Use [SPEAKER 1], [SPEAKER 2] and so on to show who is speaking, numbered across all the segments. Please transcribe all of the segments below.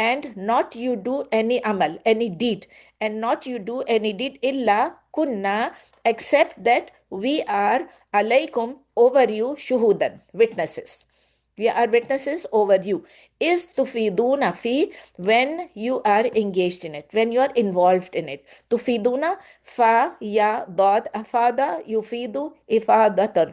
[SPEAKER 1] and not you do any amal, any deed, and not you do any deed illa kunna, except that we are alaykum, over you, shuhudan, witnesses. We are witnesses over you. Is tufiduna fi, when you are engaged in it, when you are involved in it. Tufiduna fa ya dad afada yufidu ifadatan,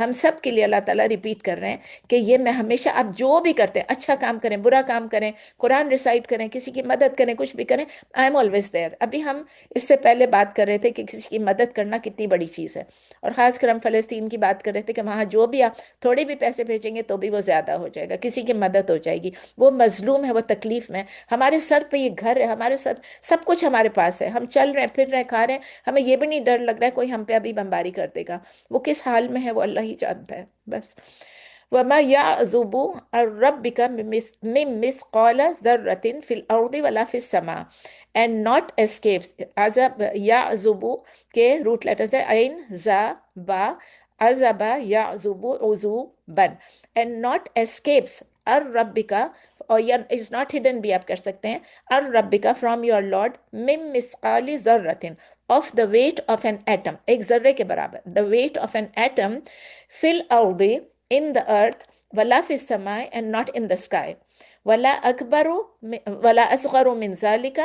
[SPEAKER 1] ہم سب کے لیے اللہ تعالیٰ repeat کر رہے ہیں کہ یہ میں ہمیشہ، آپ جو بھی کرتے ہیں، اچھا کام کریں، برا کام کریں، قرآن ریسائٹ کریں، کسی کی مدد کریں، کچھ بھی کریں، آئی ایم آلویز دیئر۔ ابھی ہم اس سے پہلے بات کر رہے تھے کہ کسی کی مدد کرنا کتنی بڑی چیز ہے، اور خاص کر ہم فلسطین کی بات کر رہے تھے کہ وہاں جو بھی آپ تھوڑے بھی پیسے بھیجیں گے تو بھی وہ زیادہ ہو جائے گا، کسی کی مدد ہو جائے گی، وہ مظلوم ہے، وہ تکلیف میں ہے۔ ہمارے سر پہ یہ گھر ہے، ہمارے سر سب کچھ ہمارے پاس ہے، ہم چل رہے ہیں، پھر رہے ہیں، کھا رہے ہیں، ہمیں یہ بھی نہیں ڈر لگ رہا ہے کوئی ہم پہ ابھی بمباری کر دے گا۔ وہ کس حال میں ہے وہ اللہ ہی جانتا ہے بس۔ وَمَا يَعْزُبُ عَنْ رَبِّكَ مِن مِّثْقَالَ ذَرَّةٍ فِي الْأَرْضِ وَلَا فِي السَّمَاءِ and not escapes۔ عزب یعزبو کے روٹ لیٹرز ہے عین زا با، عزبا یعزبو عزوبن، and not escapes الربکا، اور یا is not hidden بھی آپ کر سکتے ہیں، الربکا from your Lord، من مثقال ذرۃ of the weight of an atom، ایک ذرے کے برابر، the weight of an atom، فی الارض in the earth، ولا فی السماء and not in the sky، ولا اکبر ولا اصغر من ذالک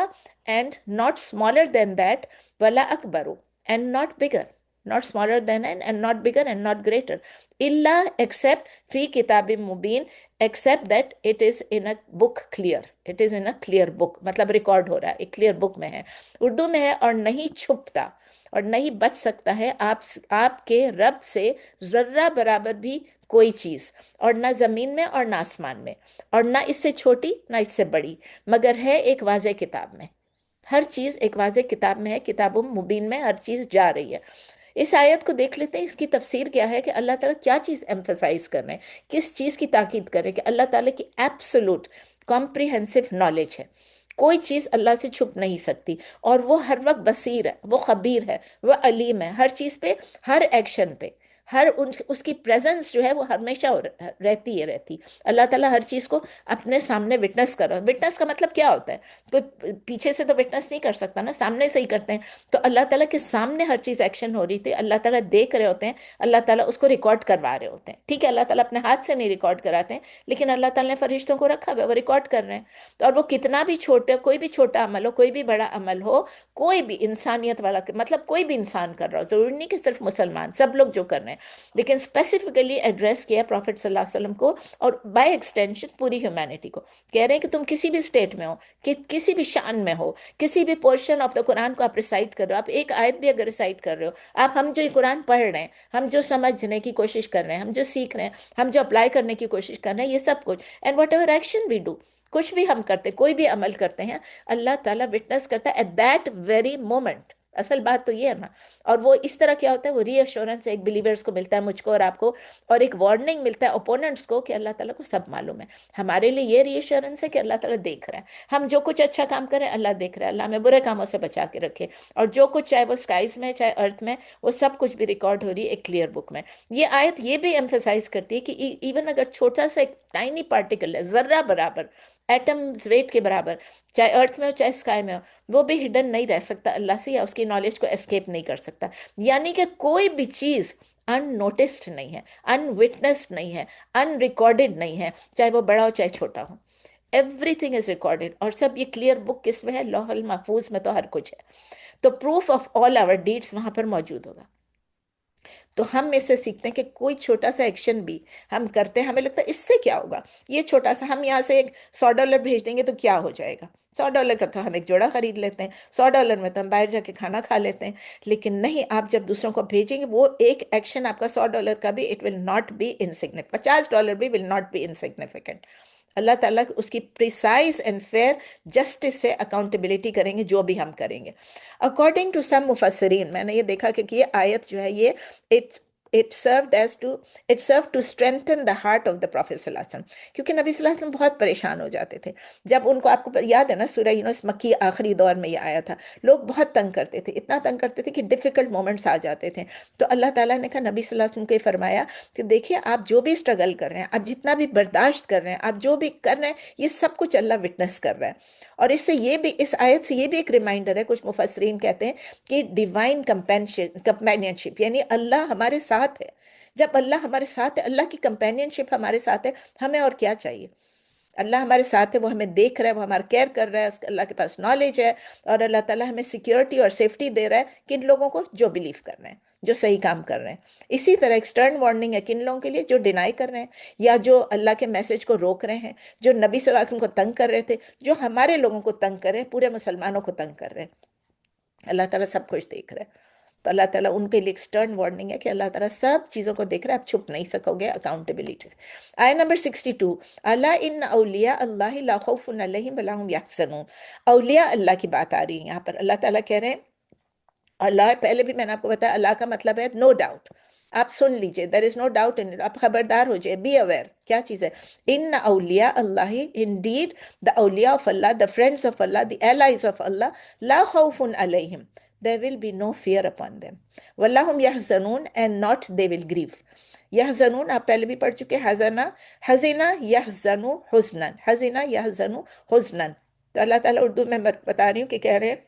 [SPEAKER 1] and not smaller than that، ولا اکبر and not bigger، not smaller than and not bigger and not greater، الا except فی کتاب مبین، except that it is in a book clear، it is in a clear book، مطلب record ہو رہا ہے، ایک clear بک میں ہے، اردو میں ہے، اور نہیں چھپتا اور نہیں بچ سکتا ہے آپ کے رب سے ذرہ برابر بھی کوئی چیز، اور نہ زمین میں اور نہ آسمان میں، اور نہ اس سے چھوٹی نہ اس سے بڑی، مگر ہے ایک واضح کتاب میں۔ ہر چیز ایک واضح کتاب میں ہے، کتاب مبین میں ہر چیز جا رہی ہے۔ اس آیت کو دیکھ لیتے ہیں، اس کی تفسیر کیا ہے کہ اللہ تعالیٰ کیا چیز ایمفسائز کر رہے ہیں، کس چیز کی تاکید کر رہے ہیں، کہ اللہ تعالیٰ کی ایبسولوٹ کمپریہنسو نالج ہے، کوئی چیز اللہ سے چھپ نہیں سکتی، اور وہ ہر وقت بصیر ہے، وہ خبیر ہے، وہ علیم ہے، ہر چیز پہ، ہر ایکشن پہ، ہر اس کی پریزنس جو ہے وہ ہمیشہ رہتی۔ اللہ تعالیٰ ہر چیز کو اپنے سامنے وٹنس کر رہا ہے۔ وٹنس کا مطلب کیا ہوتا ہے؟ کوئی پیچھے سے تو وٹنس نہیں کر سکتا نا، سامنے سے ہی کرتے ہیں۔ تو اللہ تعالیٰ کے سامنے ہر چیز ایکشن ہو رہی تھی، اللہ تعالیٰ دیکھ رہے ہوتے ہیں، اللہ تعالیٰ اس کو ریکارڈ کروا رہے ہوتے ہیں۔ ٹھیک ہے، اللہ تعالیٰ اپنے ہاتھ سے نہیں ریکارڈ کراتے ہیں، لیکن اللہ تعالیٰ نے فرشتوں کو رکھا ہوا ہے، وہ ریکارڈ کر رہے ہیں۔ تو اور وہ کتنا بھی چھوٹا، کوئی بھی چھوٹا عمل ہو، کوئی بھی بڑا عمل ہو، کوئی بھی انسانیت والا، مطلب کوئی بھی انسان کر رہا ہو، ضروری نہیں کہ صرف مسلمان، سب لوگ جو کر رہے ہیں، لیکن اسپیسیفکلی ایڈریس کیا پروفٹ صلی اللہ علیہ وسلم کو، اور بائی ایکسٹینشن پوری ہیومینٹی کو، کہہ رہے ہیں کہ تم کسی بھی اسٹیٹ میں ہو، کہ کسی بھی شان میں ہو، کسی بھی پورشن آف دا قرآن کو آپ ریسائٹ کر رہے ہو، آپ ایک آیت بھی اگر ریسائٹ کر رہے ہو، آپ، ہم جو یہ قرآن پڑھ رہے ہیں، ہم جو سمجھنے کی کوشش کر رہے ہیں، ہم جو سیکھ رہے ہیں، ہم جو اپلائی کرنے کی کوشش کر رہے ہیں، یہ سب کچھ، and whatever action we do, کچھ بھی ہم کرتے، کوئی بھی عمل کرتے ہیں، اللہ تعالیٰ وٹنس کرتا ہے ایٹ دیٹ ویری مومنٹ۔ اصل بات تو یہ ہے نا، اور وہ اس طرح کیا ہوتا ہے، وہ ری ایشورنس ایک بلیورز کو ملتا ہے، مجھ کو اور آپ کو، اور ایک وارننگ ملتا ہے اوپوننٹس کو کہ اللہ تعالیٰ کو سب معلوم ہے۔ ہمارے لیے یہ ری ایشورنس ہے کہ اللہ تعالیٰ دیکھ رہا ہے، ہم جو کچھ اچھا کام کریں اللہ دیکھ رہا ہے، اللہ ہمیں برے کاموں سے بچا کے رکھے، اور جو کچھ چاہے وہ سکائز میں چاہے ارتھ میں، وہ سب کچھ بھی ریکارڈ ہو رہی ہے ایک کلیئر بک میں۔ یہ آیت یہ بھی ایمفسائز کرتی ہے کہ ایون اگر چھوٹا سا ایک ٹائنی پارٹیکل ہے، ذرہ برابر، ایٹمز ویٹ کے برابر، چاہے ارتھ میں ہو چاہے اسکائی میں ہو، وہ بھی ہڈن نہیں رہ سکتا اللہ سے، یا اس کی نالج کو اسکیپ نہیں کر سکتا۔ یعنی کہ کوئی بھی چیز ان نوٹسڈ نہیں ہے، ان وٹنسڈ نہیں ہے، ان ریکارڈڈ نہیں ہے، چاہے وہ بڑا ہو چاہے چھوٹا ہو، ایوری تھنگ از ریکارڈڈ، اور سب یہ کلیئر بک کس میں ہے؟ لوح المحفوظ میں تو ہر کچھ ہے۔ تو proof of all our deeds وہاں پر موجود ہوگا۔ تو ہم اس سے سیکھتے ہیں کہ کوئی چھوٹا سا ایکشن بھی ہم کرتے ہیں، ہمیں لگتا ہے اس سے کیا ہوگا، یہ چھوٹا سا، ہم یہاں سے ایک $100 بھیج دیں گے تو کیا ہو جائے گا، $100 کا تو ہم ایک جوڑا خرید لیتے ہیں، $100 میں تو ہم باہر جا کے کھانا کھا لیتے ہیں۔ لیکن نہیں، آپ جب دوسروں کو بھیجیں گے، وہ ایک ایکشن آپ کا $100 کا بھی، it will not be insignificant, $50 بھی ول ناٹ بی انسگنیفیکنٹ۔ اللہ تعالیٰ اس کی پریسائز اینڈ فیئر جسٹس سے اکاؤنٹیبلٹی کریں گے جو بھی ہم کریں گے۔ اکارڈنگ ٹو سم مفسرین، میں نے یہ دیکھا کہ یہ آیت جو ہے، یہ it it served to strengthen the heart of the Prophet صلی اللہ علیہ وسلم، کیونکہ نبی صلی اللہ علیہ وسلم بہت پریشان ہو جاتے تھے جب ان کو، آپ کو یاد ہے نا سورہ یونس مکی آخری دور میں یہ آیا تھا، لوگ بہت تنگ کرتے تھے، اتنا تنگ کرتے تھے کہ ڈیفیکلٹ مومنٹس آ جاتے تھے، تو اللہ تعالیٰ نے کہا، نبی صلی اللہ علیہ وسلم کو یہ فرمایا کہ دیکھیے، آپ جو بھی اسٹرگل کر رہے ہیں، آپ جتنا بھی برداشت کر رہے ہیں، آپ جو بھی کر رہے ہیں، یہ سب کچھ اللہ وٹنس کر رہا ہے۔ اور اس سے یہ بھی، اس آیت سے یہ بھی ایک ریمائنڈر ہے، کچھ مفسرین کہتے ہیں کہ ڈیوائن کمپینین شپ، یعنی اللہ ہمارے ساتھ ہے، جب اللہ ہمارے ساتھ ہے، اللہ کی کمپینین شپ ہمارے ساتھ ہے، ہمیں اور کیا چاہیے؟ اللہ ہمارے ساتھ ہے، وہ ہمیں دیکھ رہا ہے، وہ ہمارا کیئر کر رہا ہے، اللہ کے پاس نالج ہے، اور اللہ تعالیٰ ہمیں سیکیورٹی اور سیفٹی دے رہا ہے کن لوگوں کو؟ جو بلیو کر رہے ہیں، جو صحیح کام کر رہے ہیں. اسی طرح ایکسٹرن وارننگ ہے کن لوگوں کے لیے جو ڈینائی کر رہے ہیں یا جو اللہ کے میسج کو روک رہے ہیں، جو نبی صلی اللہ علیہ وسلم کو تنگ کر رہے تھے، جو ہمارے لوگوں کو تنگ کر رہے ہیں، پورے مسلمانوں کو تنگ کر رہے ہیں. اللہ تعالیٰ سب کچھ دیکھ رہا ہے. تو اللہ تعالیٰ ان کے لیے ایکسٹرن وارننگ ہے کہ اللہ تعالیٰ سب چیزوں کو دیکھ رہا ہے، آپ چھپ نہیں سکو گے اکاؤنٹیبلٹی سے. آیہ نمبر 62، اللہ ان اولیاء اللہ لا خوف علیہم ولا هم یحزنون. اولیاء اللہ کی بات آ رہی ہے یہاں پر. اللہ تعالیٰ کہہ رہے ہیں، اللہ پہلے بھی میں نے آپ کو بتایا اللہ کا مطلب ہے نو ڈاؤٹ. آپ سن لیجئے، دیر از نو ڈاؤٹ ان، آپ خبردار ہو جائے، بی اویئر. کیا چیز ہے؟ ان اولیاء اللہ، انڈیڈ دا اولیاء of Allah, the friends of Allah, the allies of Allah, لا خوف علیہم، there will be no fear upon them. وَلَّهُمْ يَحْزَنُونَ and not they will grieve. یحزنون آپ پہلے بھی پڑھ چکے، حزنا، حزنا یحزنو حزنا، حزنا یحزنو حزنا. تو اللہ تعالیٰ اردو میں بتا رہی ہوں کہ کہہ رہے ہیں،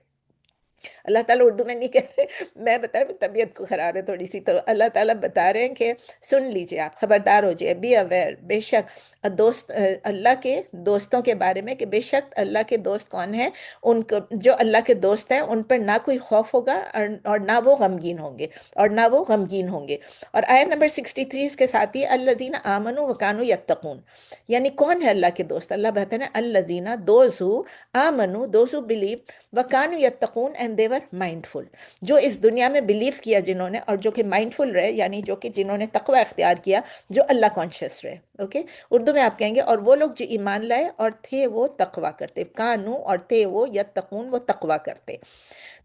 [SPEAKER 1] اللہ تعالیٰ اردو میں نہیں کہہ رہے، میں بتا رہی ہوں، طبیعت کو خراب ہے تھوڑی سی، تو اللہ تعالیٰ بتا رہے ہیں کہ سن لیجئے، آپ خبردار ہو جائے، بی اویئر. بے شک دوست، اللہ کے دوستوں کے بارے میں، کہ بے شک اللہ کے دوست کون ہیں، ان کو جو اللہ کے دوست ہیں ان پر نہ کوئی خوف ہوگا اور نہ وہ غمگین ہوں گے، اور نہ وہ غمگین ہوں گے. اور آیت نمبر 63 اس کے ساتھ ہی الذین آمنوا وکانوا یتقون. یعنی کون ہے اللہ کے دوست؟ اللہ بہتر ہے الذین، دوز ہو آمنوا، دوز ہو بلیو، وکانوا یتقون اینڈ دے ور مائنڈفل. جو اس دنیا میں بلیو کیا جنہوں نے، اور جو کہ مائنڈفل رہے، یعنی جو کہ جنہوں نے تقوی اختیار کیا، جو اللہ کانشیس رہے. اوکے، اردو میں آپ کہیں گے اور وہ لوگ جو ایمان لائے اور تھے وہ تقوی کرتے، کانو اور تھے وہ، یتقون وہ تقوی کرتے.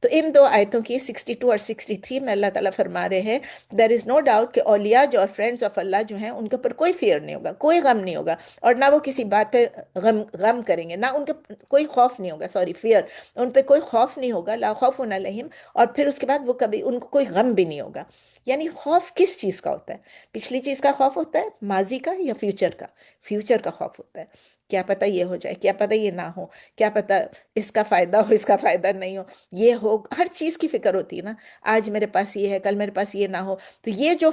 [SPEAKER 1] تو ان دو آیتوں کی 62 اور 63 میں اللہ تعالیٰ فرما رہے ہیں دیر از نو ڈاؤٹ کہ اولیاء جو اور فرینڈز آف اللہ جو ہیں ان کے اوپر کوئی فیئر نہیں ہوگا، کوئی غم نہیں ہوگا، اور نہ وہ کسی بات پہ غم کریں گے، نہ ان کے کوئی خوف نہیں ہوگا، سوری فیئر، ان پہ کوئی خوف نہیں ہوگا، لا خوف علیہم. اور پھر اس کے بعد وہ کبھی ان کو کوئی غم بھی نہیں ہوگا. یعنی خوف کس چیز کا ہوتا ہے؟ پچھلی چیز کا خوف ہوتا ہے، ماضی کا یا فیوچر کا؟ فیوچر کا خوف ہوتا ہے، کیا پتہ یہ ہو جائے، کیا پتہ یہ نہ ہو، کیا پتہ اس کا فائدہ ہو، اس کا فائدہ نہیں ہو، یہ ہو. ہر چیز کی فکر ہوتی ہے نا، آج میرے پاس یہ ہے، کل میرے پاس یہ نہ ہو. تو یہ جو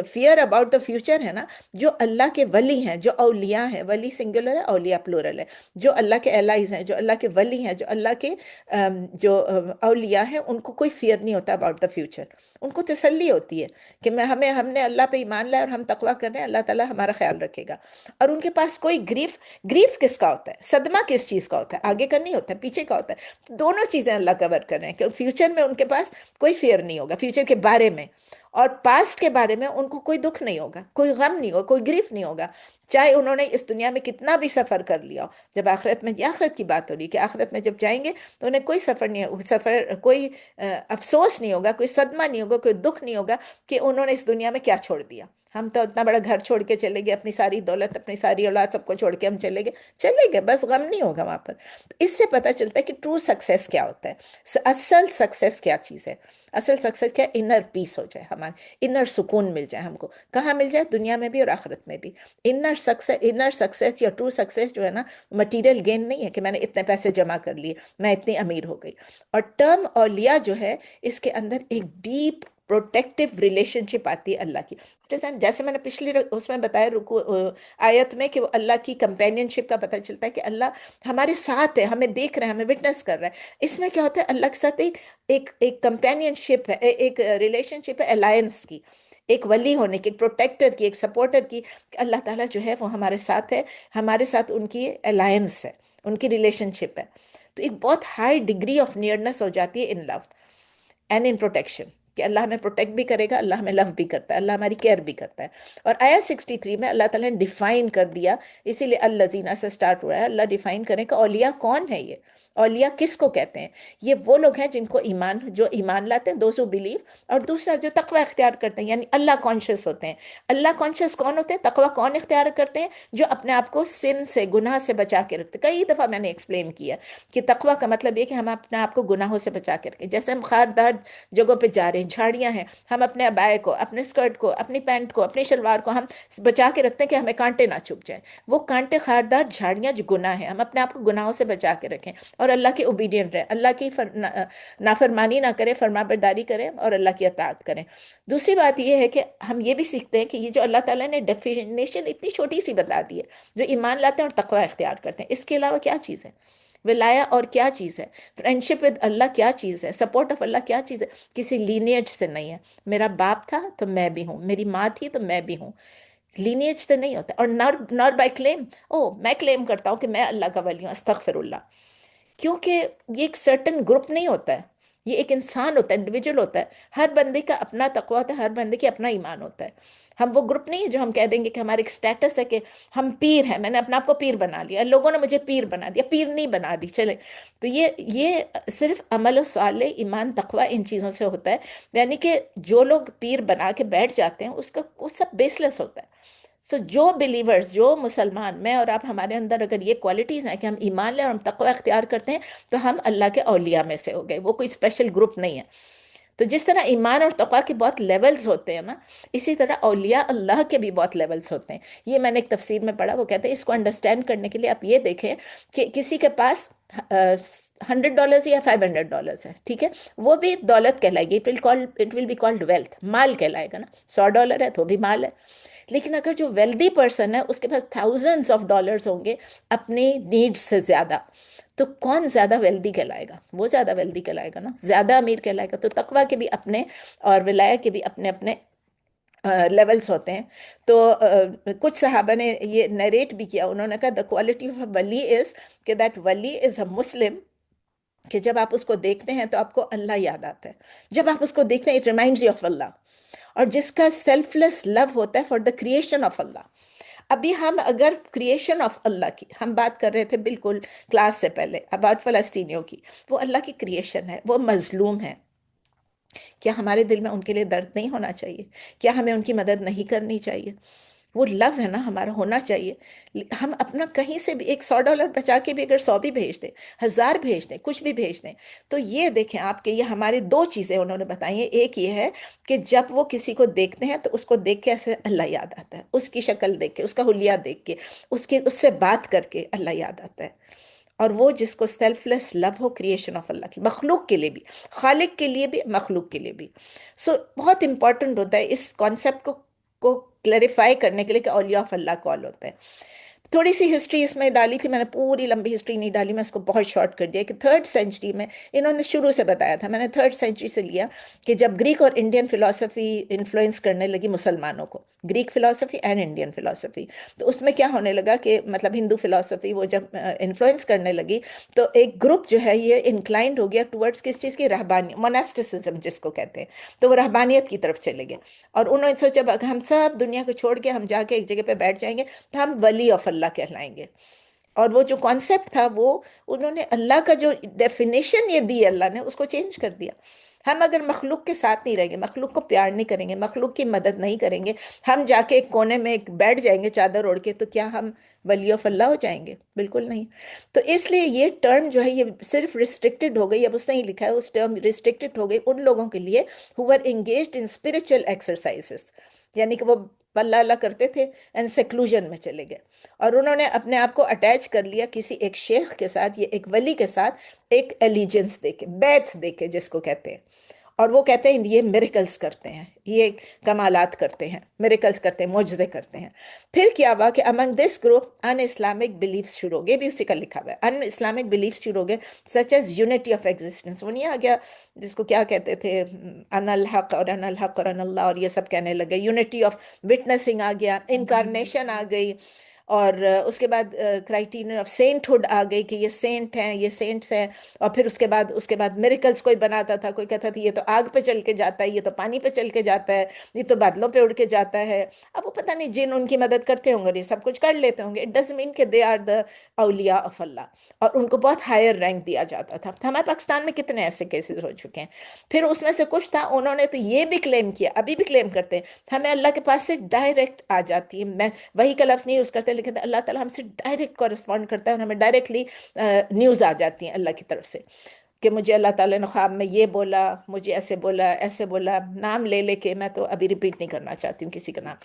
[SPEAKER 1] فیئر اباؤٹ دا فیوچر ہے نا، جو اللہ کے ولی ہیں، جو اولیاء ہیں، ولی سنگولر ہے، اولیاء پلورل ہے، جو اللہ کے الائز ہیں، جو اللہ کے ولی ہیں، جو اللہ کے جو اولیاء ہیں، ان کو کوئی فیئر نہیں ہوتا اباؤٹ دا فیوچر. ان کو تسلی ہوتی ہے کہ ہم نے اللہ پہ ایمان لایا اور ہم تقویٰ کر رہے ہیں، اللہ تعالیٰ ہمارا خیال رکھے گا. اور ان کے پاس کوئی گریف کس کا ہوتا ہے، صدمہ کس چیز کا ہوتا ہے؟ آگے کا نہیں ہوتا ہے، پیچھے کا ہوتا ہے. دونوں چیزیں اللہ کور کر رہے ہیں کہ فیوچر میں ان کے پاس کوئی فیئر نہیں ہوگا فیوچر کے بارے میں، اور پاسٹ کے بارے میں ان کو کوئی دکھ نہیں ہوگا، کوئی غم نہیں ہوگا، کوئی گریف نہیں ہوگا، چاہے انہوں نے اس دنیا میں کتنا بھی سفر کر لیا ہو. جب آخرت میں، یہ آخرت کی بات ہو رہی کہ آخرت میں جب جائیں گے تو انہیں کوئی کوئی افسوس نہیں ہوگا، کوئی صدمہ نہیں ہوگا، کوئی دکھ نہیں ہوگا کہ انہوں نے اس دنیا میں کیا چھوڑ دیا. ہم تو اتنا بڑا گھر چھوڑ کے چلے گئے، اپنی ساری دولت، اپنی ساری اولاد، سب کو چھوڑ کے ہم چلے گئے، بس غم نہیں ہوگا وہاں پر. اس سے پتہ چلتا ہے کہ ٹرو سکسیس کیا ہوتا ہے، اصل سکسیس کیا چیز ہے. اصل سکسیس کیا؟ انر پیس ہو جائے، ہمارے انر سکون مل جائے ہم کو. کہاں مل جائے؟ دنیا میں بھی اور آخرت میں بھی. انر سکسیس یا ٹرو سکسیس جو ہے نا، مٹیریل گین نہیں ہے کہ میں نے اتنے پیسے جمع کر لیے، میں اتنی امیر ہو گئی. اور ٹرم اولیاء جو ہے، اس کے اندر ایک ڈیپ پروٹیکٹیو ریلیشن شپ آتی ہے اللہ کی. جیسے میں نے پچھلی اس میں بتایا آیت میں کہ وہ اللہ کی کمپینین شپ کا پتہ چلتا ہے کہ اللہ ہمارے ساتھ ہے، ہمیں دیکھ رہا ہے، ہمیں وٹنس کر رہا ہے. اس میں کیا ہوتا ہے؟ اللہ کے ساتھ ایک کمپینین شپ ہے، ایک ریلیشن شپ ہے الائنس کی، ایک ولی ہونے کی، ایک پروٹیکٹر کی، ایک سپورٹر کی. کہ اللہ تعالیٰ جو ہے وہ ہمارے ساتھ ہے، ہمارے ساتھ ان کی الائنس ہے، ان کی ریلیشن شپ ہے. تو ایک بہت ہائی ڈگری آف نیئرنس ہو جاتی ہے ان لو اینڈ ان پروٹیکشن، کہ اللہ ہمیں پروٹیکٹ بھی کرے گا، اللہ ہمیں لو بھی کرتا ہے، اللہ ہماری کیئر بھی کرتا ہے. اور آیت 63 میں اللہ تعالیٰ نے ڈیفائن کر دیا، اسی لیے الذین سے سٹارٹ ہوا ہے. اللہ ڈیفائن کریں کہ اولیاء کون ہے. یہ اولیاء کس کو کہتے ہیں؟ یہ وہ لوگ ہیں جن کو جو ایمان لاتے ہیں، دوز ہو بلیو، اور دوسرا جو تقوی اختیار کرتے ہیں، یعنی اللہ کانشیس ہوتے ہیں. اللہ کانشیس کون ہوتے ہیں؟ تقوی کون اختیار کرتے ہیں؟ جو اپنے آپ کو سن سے، گناہ سے بچا کے رکھتے. کئی دفعہ میں نے ایکسپلین کیا کہ تقوی کا مطلب یہ کہ ہم اپنے آپ کو گناہوں سے بچا کے رکھیں. جیسے ہم خاردار جگہوں پہ جا رہے ہیں، جھاڑیاں ہیں، ہم اپنے عبائے کو، اپنے اسکرٹ کو، اپنی پینٹ کو، اپنی شلوار کو ہم بچا کے رکھتے ہیں کہ ہمیں کانٹے نہ چبھ جائیں. وہ کانٹے خاردار جھاڑیاں جو گناہ ہیں، ہم اپنے آپ کو گناہوں سے بچا کے رکھیں اور اللہ کے اوبیڈینٹ رہیں، اللہ کی نافرمانی نہ کریں، فرما برداری کریں اور اللہ کی اطاعت کریں. دوسری بات یہ ہے کہ ہم یہ بھی سیکھتے ہیں کہ یہ جو اللہ تعالیٰ نے ڈیفینیشن اتنی چھوٹی سی بتا دی ہے، جو ایمان لاتے ہیں اور تقوی اختیار کرتے ہیں، اس کے علاوہ کیا چیز ہے؟ ولایا اور کیا چیز ہے؟ فرینڈشپ ود اللہ کیا چیز ہے؟ سپورٹ آف اللہ کیا چیز ہے؟ کسی لینیج سے نہیں ہے. میرا باپ تھا تو میں بھی ہوں، میری ماں تھی تو میں بھی ہوں. لینیج سے نہیں ہوتا. اور نار بائی کلیم. او میں کلیم کرتا ہوں کہ میں اللہ کا ولی ہوں، استغفر اللہ. کیونکہ یہ ایک سرٹن گروپ نہیں ہوتا ہے، یہ ایک انسان ہوتا ہے، انڈیویجول ہوتا ہے. ہر بندے کا اپنا تقویٰ ہوتا ہے، ہر بندے کے اپنا ایمان ہوتا ہے. ہم وہ گروپ نہیں ہے جو ہم کہہ دیں گے کہ ہمارا ایک سٹیٹس ہے کہ ہم پیر ہیں، میں نے اپنا آپ کو پیر بنا لیا، لوگوں نے مجھے پیر بنا دیا. پیر نہیں بنا دی چلے. تو یہ صرف عمل و صالح، ایمان، تقویٰ، ان چیزوں سے ہوتا ہے. یعنی کہ جو لوگ پیر بنا کے بیٹھ جاتے ہیں اس کا وہ سب بیس لیس ہوتا ہے. سو جو بلیورز، جو مسلمان، میں اور آپ، ہمارے اندر اگر یہ کوالٹیز ہیں کہ ہم ایمان لیں اور ہم تقوی اختیار کرتے ہیں تو ہم اللہ کے اولیاء میں سے ہو گئے. وہ کوئی اسپیشل گروپ نہیں ہے. تو جس طرح ایمان اور تقوی کے بہت لیولز ہوتے ہیں نا، اسی طرح اولیاء اللہ کے بھی بہت لیولز ہوتے ہیں. یہ میں نے ایک تفسیر میں پڑھا، وہ کہتے ہیں اس کو انڈرسٹینڈ کرنے کے لیے آپ یہ دیکھیں کہ کسی کے پاس $100 یا $500 ہے، ٹھیک ہے، وہ بھی دولت کہلائے گی. It will be called wealth, مال کہلائے گا نا. $100 ہے تو بھی مال ہے. لیکن اگر جو ویلدی پرسن ہے اس کے پاس تھاؤزنڈز آف ڈالرز ہوں گے اپنی نیڈ سے زیادہ، تو کون زیادہ ویلدی کہلائے گا؟ وہ زیادہ ویلدی کہلائے گا نا، زیادہ امیر کہلائے گا. تو تقوی کے بھی اپنے اور ولایہ کے بھی اپنے اپنے لیولز ہوتے ہیں. تو کچھ صحابہ نے یہ نیریٹ بھی کیا، انہوں نے کہا دا کوالٹی آف اے ولی از کہ دیٹ ولی از اے مسلم، کہ جب آپ اس کو دیکھتے ہیں تو آپ کو اللہ یاد آتا ہے. جب آپ اس کو دیکھتے ہیں اٹ ریمائنڈز یو آف اللہ. اور جس کا سیلف لیس لو ہوتا ہے فار دا کریشن آف اللہ. ابھی ہم اگر کریشن آف اللہ کی ہم بات کر رہے تھے بالکل کلاس سے پہلے اباؤٹ فلسطینیوں کی، وہ اللہ کی کریشن ہے، وہ مظلوم ہے. کیا ہمارے دل میں ان کے لیے درد نہیں ہونا چاہیے؟ کیا ہمیں ان کی مدد نہیں کرنی چاہیے؟ وہ لو ہے نا ہمارا، ہونا چاہیے. ہم اپنا کہیں سے بھی ایک $100 بچا کے بھی اگر 100 بھی بھیج دیں، 1000 بھیج دیں، کچھ بھی بھیج دیں، تو یہ دیکھیں آپ کے، یہ ہماری دو چیزیں انہوں نے بتائی ہیں. ایک یہ ہے کہ جب وہ کسی کو دیکھتے ہیں تو اس کو دیکھ کے ایسے اللہ یاد آتا ہے، اس کی شکل دیکھ کے، اس کا حلیہ دیکھ کے، اس سے بات کر کے اللہ یاد آتا ہے. اور وہ جس کو سیلف لیس لو ہو، کریشن آف اللہ کی، مخلوق کے لیے بھی، خالق کے لیے بھی، مخلوق کے لیے بھی. بہت امپورٹنٹ ہوتا ہے اس کانسیپٹ کو کلیریفائی کرنے کے لیے کہ اولیاء آف اللہ کال ہوتے ہیں. تھوڑی سی ہسٹری اس میں ڈالی تھی میں نے، پوری لمبی ہسٹری نہیں ڈالی، میں اس کو بہت شارٹ کر دیا کہ 3rd سینچری میں انہوں نے شروع سے بتایا تھا. میں نے 3rd سینچری سے لیا کہ جب گریک اور انڈین فلسفی انفلوئنس کرنے لگی مسلمانوں کو، گریک فلسفی اینڈ انڈین فلسفی، تو اس میں کیا ہونے لگا کہ مطلب ہندو فلسفی وہ جب انفلوئنس کرنے لگی تو ایک گروپ جو ہے یہ انکلائنڈ ہو گیا ٹورڈز کس چیز کی؟ رہبانی، موناسٹسزم جس کو کہتے ہیں. تو وہ رہبانیت کی طرف چلے گئے اور انہوں نے سوچا ہم سب دنیا کو چھوڑ کے ہم جا کے ایک جگہ پہ بیٹھ جائیں گے تو ہم ولی آف اللہ کہلائیں گے. اور وہ جو کانسیپٹ تھا وہ انہوں نے اللہ کا جو ڈیفینیشن یہ دی اللہ نے اس کو چینج کر دیا. ہم اگر مخلوق کے ساتھ نہیں رہیں گے، مخلوق کو پیار نہیں کریں گے، مخلوق کی مدد نہیں کریں گے، ہم جا کے ایک کونے میں ایک بیٹھ جائیں گے چادر اوڑھ کے، تو کیا ہم ولی آف اللہ ہو جائیں گے؟ بالکل نہیں. تو اس لیے یہ ٹرم جو ہے یہ صرف ریسٹرکٹڈ ہو گئی. اب اس نے ہی لکھا ہے اس ٹرم ریسٹرکٹڈ ہو گئی ان لوگوں کے لیے who were engaged in spiritual exercises، یعنی کہ وہ اللہ اللہ کرتے تھے اینڈ سیکلوژن میں چلے گئے اور انہوں نے اپنے آپ کو اٹیچ کر لیا کسی ایک شیخ کے ساتھ، یہ ایک ولی کے ساتھ، ایک ایلیجنس دے کے، بیعت دے کے جس کو کہتے ہیں. اور وہ کہتے ہیں یہ میریکلز کرتے ہیں، یہ کمالات کرتے ہیں، میریکلز کرتے ہیں، معجزے کرتے ہیں. پھر کیا ہوا کہ among this group in Islamic beliefs شروع ہو گئے، بھی اسی کا لکھا ہوا ہے، ان اسلامک بلیفس شروع ہو گئے such as unity of existence. وہ نہیں آ گیا جس کو کیا کہتے تھے، ان الحق اور ان الحق اور ان اللہ اور یہ سب کہنے لگے. یونٹی آف وٹنسنگ آ گیا، انکارنیشن آ گئی، اور اس کے بعد کرائٹیرین آف سینٹ ہوڈ آ گئی کہ یہ سینٹ ہیں، یہ سینٹس ہیں. اور پھر اس کے بعد میریکلز کوئی بناتا تھا، کوئی کہتا تھا یہ تو آگ پہ چل کے جاتا ہے، یہ تو پانی پہ چل کے جاتا ہے، یہ تو بادلوں پہ اڑ کے جاتا ہے. اب وہ پتہ نہیں جن ان کی مدد کرتے ہوں گے، یہ سب کچھ کر لیتے ہوں گے. اٹ ڈزنٹ مین کہ دے آر دا اولیاء آف اللہ، اور ان کو بہت ہائر رینک دیا جاتا تھا. ہمارے پاکستان میں کتنے ایسے کیسز ہو چکے ہیں. پھر اس میں سے کچھ تھا انہوں نے تو یہ بھی کلیم کیا، ابھی بھی کلیم کرتے ہیں ہمیں اللہ کے پاس سے ڈائریکٹ آ جاتی ہے. میں وہی کا لفظ نہیں یوز کرتے لیکن اللہ تعالیٰ ہم سے ڈائریکٹ کورسپونڈ کرتا ہے اور ہمیں ڈائریکٹلی نیوز آ جاتی ہیں اللہ کی طرف سے کہ مجھے اللہ تعالیٰ نے خواب میں یہ بولا، مجھے ایسے بولا، ایسے بولا، نام لے لے کے. میں تو ابھی ریپیٹ نہیں کرنا چاہتی ہوں کسی کا نام.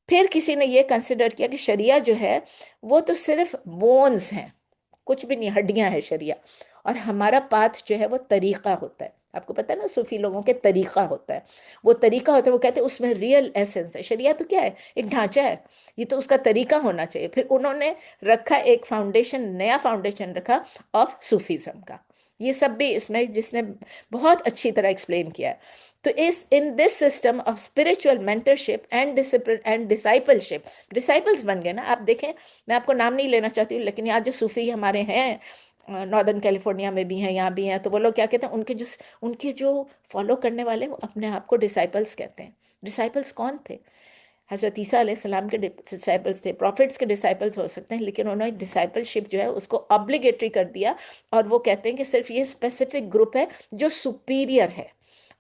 [SPEAKER 1] پھر کسی نے یہ کنسیڈر کیا کہ شریعہ جو ہے وہ تو صرف بونز ہیں، کچھ بھی نہیں، ہڈیاں ہیں شریعہ، اور ہمارا پاتھ جو ہے وہ طریقہ ہوتا ہے. آپ کو پتہ ہے نا صوفی لوگوں کے طریقہ ہوتا ہے، وہ طریقہ ہوتا ہے، وہ کہتے ہیں اس میں ریئل ایسنس ہے. شریعت تو کیا ہے؟ ایک ڈھانچہ ہے، یہ تو اس کا طریقہ ہونا چاہیے. پھر انہوں نے رکھا ایک فاؤنڈیشن، نیا فاؤنڈیشن رکھا آف صوفیزم کا. یہ سب بھی اس میں جس نے بہت اچھی طرح ایکسپلین کیا ہے. تو اس in this system of spiritual mentorship and discipline and discipleship, disciples بن گئے نا. آپ دیکھیں، میں آپ کو نام نہیں لینا چاہتی ہوں، لیکن یہاں جو صوفی ہمارے ہیں ناردرن کیلیفورنیا میں بھی ہیں، یہاں بھی ہیں، تو وہ لوگ کیا کہتے ہیں، ان کے جو فالو کرنے والے وہ اپنے آپ کو ڈسائپلس کہتے ہیں. ڈسائپلس کون تھے؟ حضرت عیسیٰ علیہ السلام کے ڈسائپلس تھے، پروفٹس کے ڈسائپلس ہو سکتے ہیں، لیکن انہوں نے ڈسائپلشپ جو ہے اس کو ابلیگیٹری کر دیا. اور وہ کہتے ہیں کہ صرف یہ اسپیسیفک گروپ ہے جو سپیریئر ہے،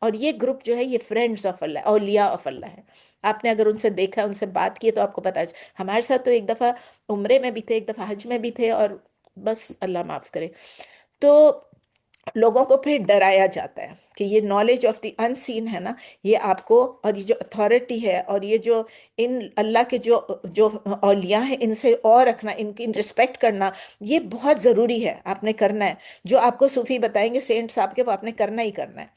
[SPEAKER 1] اور یہ گروپ جو ہے یہ فرینڈز آف اللہ، اولیاء آف اللہ ہے. آپ نے اگر ان سے دیکھا، ان سے بات کی، تو آپ کو پتا ہے. ہمارے ساتھ تو ایک دفعہ عمرے میں بھی تھے، ایک دفعہ حج میں بھی تھے، اور بس اللہ معاف کرے. تو لوگوں کو پھر ڈرایا جاتا ہے کہ یہ نالج آف دی ان سین ہے نا، یہ آپ کو، اور یہ جو اتھارٹی ہے، اور یہ جو ان اللہ کے جو جو اولیاء ہیں ان سے اور رکھنا، ان کی رسپیکٹ کرنا، یہ بہت ضروری ہے، آپ نے کرنا ہے. جو آپ کو صوفی بتائیں گے سینٹس آپ کے، وہ آپ نے کرنا ہی کرنا ہے.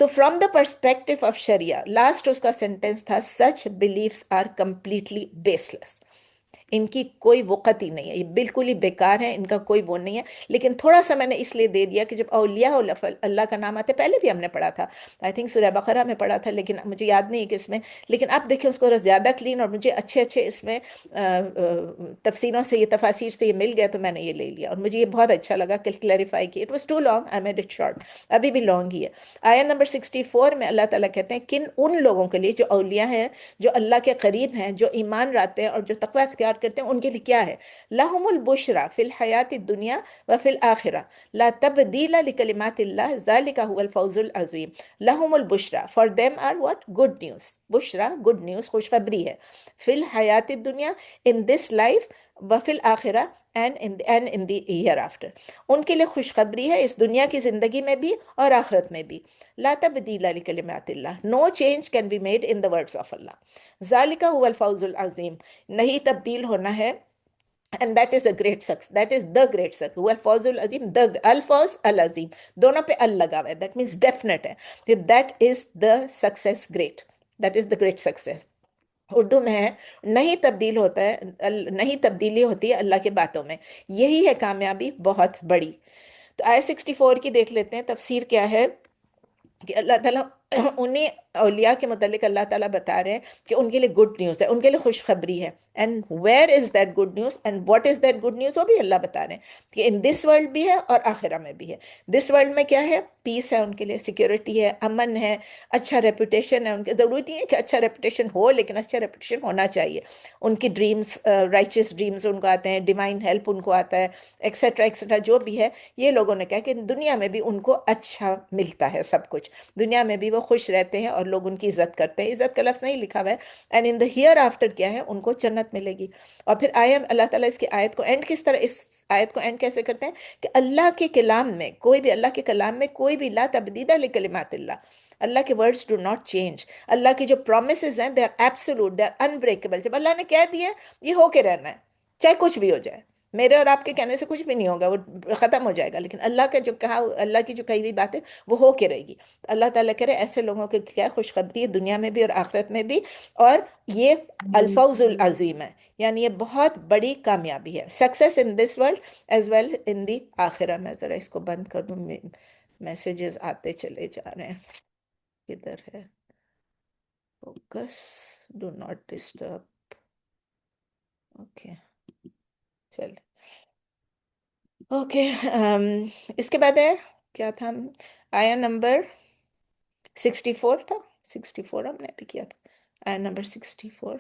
[SPEAKER 1] تو فرام دا پرسپیکٹو آف شریعہ، لاسٹ اس کا سینٹینس تھا، such beliefs are completely baseless. ان کی کوئی وقت ہی نہیں ہے، یہ بالکل ہی بیکار ہے، ان کا کوئی وہ نہیں ہے. لیکن تھوڑا سا میں نے اس لیے دے دیا کہ جب اولیاء اللہ کا نام آتا ہے، پہلے بھی ہم نے پڑھا تھا، آئی تھنک سورہ بقرہ میں پڑھا تھا، لیکن مجھے یاد نہیں ہے کہ اس میں. لیکن اب دیکھیں اس کو زیادہ کلین، اور مجھے اچھے اچھے اس میں تفسیروں سے، یہ تفاسیر سے یہ مل گیا، تو میں نے یہ لے لیا، اور مجھے یہ بہت اچھا لگا کہ کلیریفائی کی. It was too long, I made it short. ابھی بھی لانگ ہی ہے. آیا نمبر 64 میں اللہ تعالیٰ کہتے ہیں کن ان لوگوں کے لیے جو اولیاء ہیں، جو اللہ کے قریب ہیں، جو ایمان رکھتے ہیں اور جو تقوی اختیار کرتے ہیں، ان کے لیے کیا ہے؟ لہم البشرا فی الحیات الدنیا وفی الآخرہ لا تبدیل لکلمات اللہ ذالک هو الفوز العظیم. لہم البشرا، for them are what؟ Good news. بشرا گڈ نیوز، خوشخبری ہے. فی الحیات الدنیا، ان دس لائف، وفی الآخرہ، and in the hereafter. ان کے لیے خوشخبری ہے اس دنیا کی زندگی میں بھی اور آخرت میں بھی. لا تبدیل لکلمات اللہ، no change can be made in the words of Allah. ذالک هو الفوز العظیم، نہیں تبدیل ہونا ہے. And that is a great success. That is the great success. هو الفوز العظیم، the الفوز العظیم، دونوں پہ ال لگا ہوا ہے. That means definite ہے کہ that is the success great. That is the great success. Urdu میں ہے نہیں تبدیل ہوتا ہے، نہیں تبدیلی ہوتی ہے اللہ کے باتوں میں، یہی ہے کامیابی بہت بڑی. تو آیت 64 کی دیکھ لیتے ہیں تفسیر کیا ہے. کہ اللہ تعالیٰ انہیں اولیاء کے متعلق اللہ تعالیٰ بتا رہے ہیں کہ ان کے لیے گڈ نیوز ہے، ان کے لیے خوشخبری ہے. And where is that good news and what is that good news, وہ بھی اللہ بتا رہے ہیں کہ ان دس ورلڈ بھی ہے اور آخرہ میں بھی ہے. دس ورلڈ میں کیا ہے؟ پیس ہے ان کے لیے، سیکیورٹی ہے، امن ہے، اچھا ریپوٹیشن ہے. ان کے ضروری نہیں ہے کہ اچھا ریپوٹیشن ہو، لیکن اچھا ریپوٹیشن ہونا چاہیے. ان کی ڈریمز، رائچس ڈریمز ان کو آتے ہیں، ڈیوائن ہیلپ ان کو آتا ہے، ایکسیٹرا ایکسیٹرا جو بھی ہے. یہ لوگوں نے کہا کہ دنیا میں بھی ان کو اچھا ملتا ہے سب کچھ، دنیا میں بھی وہ خوش رہتے ہیں اور لوگ ان کی عزت کرتے ہیں. عزت کا لفظ نہیں لکھا ہوا ہے. And in the hereafter کیا ہے؟ ان کو جنت ملے گی. اور پھر آیا اللہ تعالیٰ اس کی آیت کو اینڈ کس طرح، اس آیت کو اینڈ کیسے کرتے ہیں کہ اللہ کے کلام میں کوئی بھی، اللہ کے کلام میں کوئی بھی، لا تبدیل لکلمات اللہ، اللہ کے ورڈز ڈو ناٹ چینج. اللہ کی جو پرومسز ہیں they are absolute, they are unbreakable. جب اللہ نے کہہ دیا یہ ہو کے رہنا ہے، چاہے کچھ بھی ہو جائے. میرے اور آپ کے کہنے سے کچھ بھی نہیں ہوگا، وہ ختم ہو جائے گا، لیکن اللہ کا جو کہا، اللہ کی جو کہی ہوئی بات ہے وہ ہو کے رہے گی. اللہ تعالیٰ کہہ رہے ایسے لوگوں کے کیا خوشخبری ہے دنیا میں بھی اور آخرت میں بھی، اور یہ الفوز العظیم ہے، یعنی یہ بہت بڑی کامیابی ہے. Success in this world as well in the آخرہ. میں ذرا اس کو بند کر دوں، میسیجز آتے چلے جا رہے ہیں. کدھر ہے؟ Focus, do not disturb. Okay, چل اوکے. اس کے بعد ہے کیا تھا؟ آیا نمبر 64 تھا، 64 ہم نے ابھی کیا تھا. آیا نمبر 64،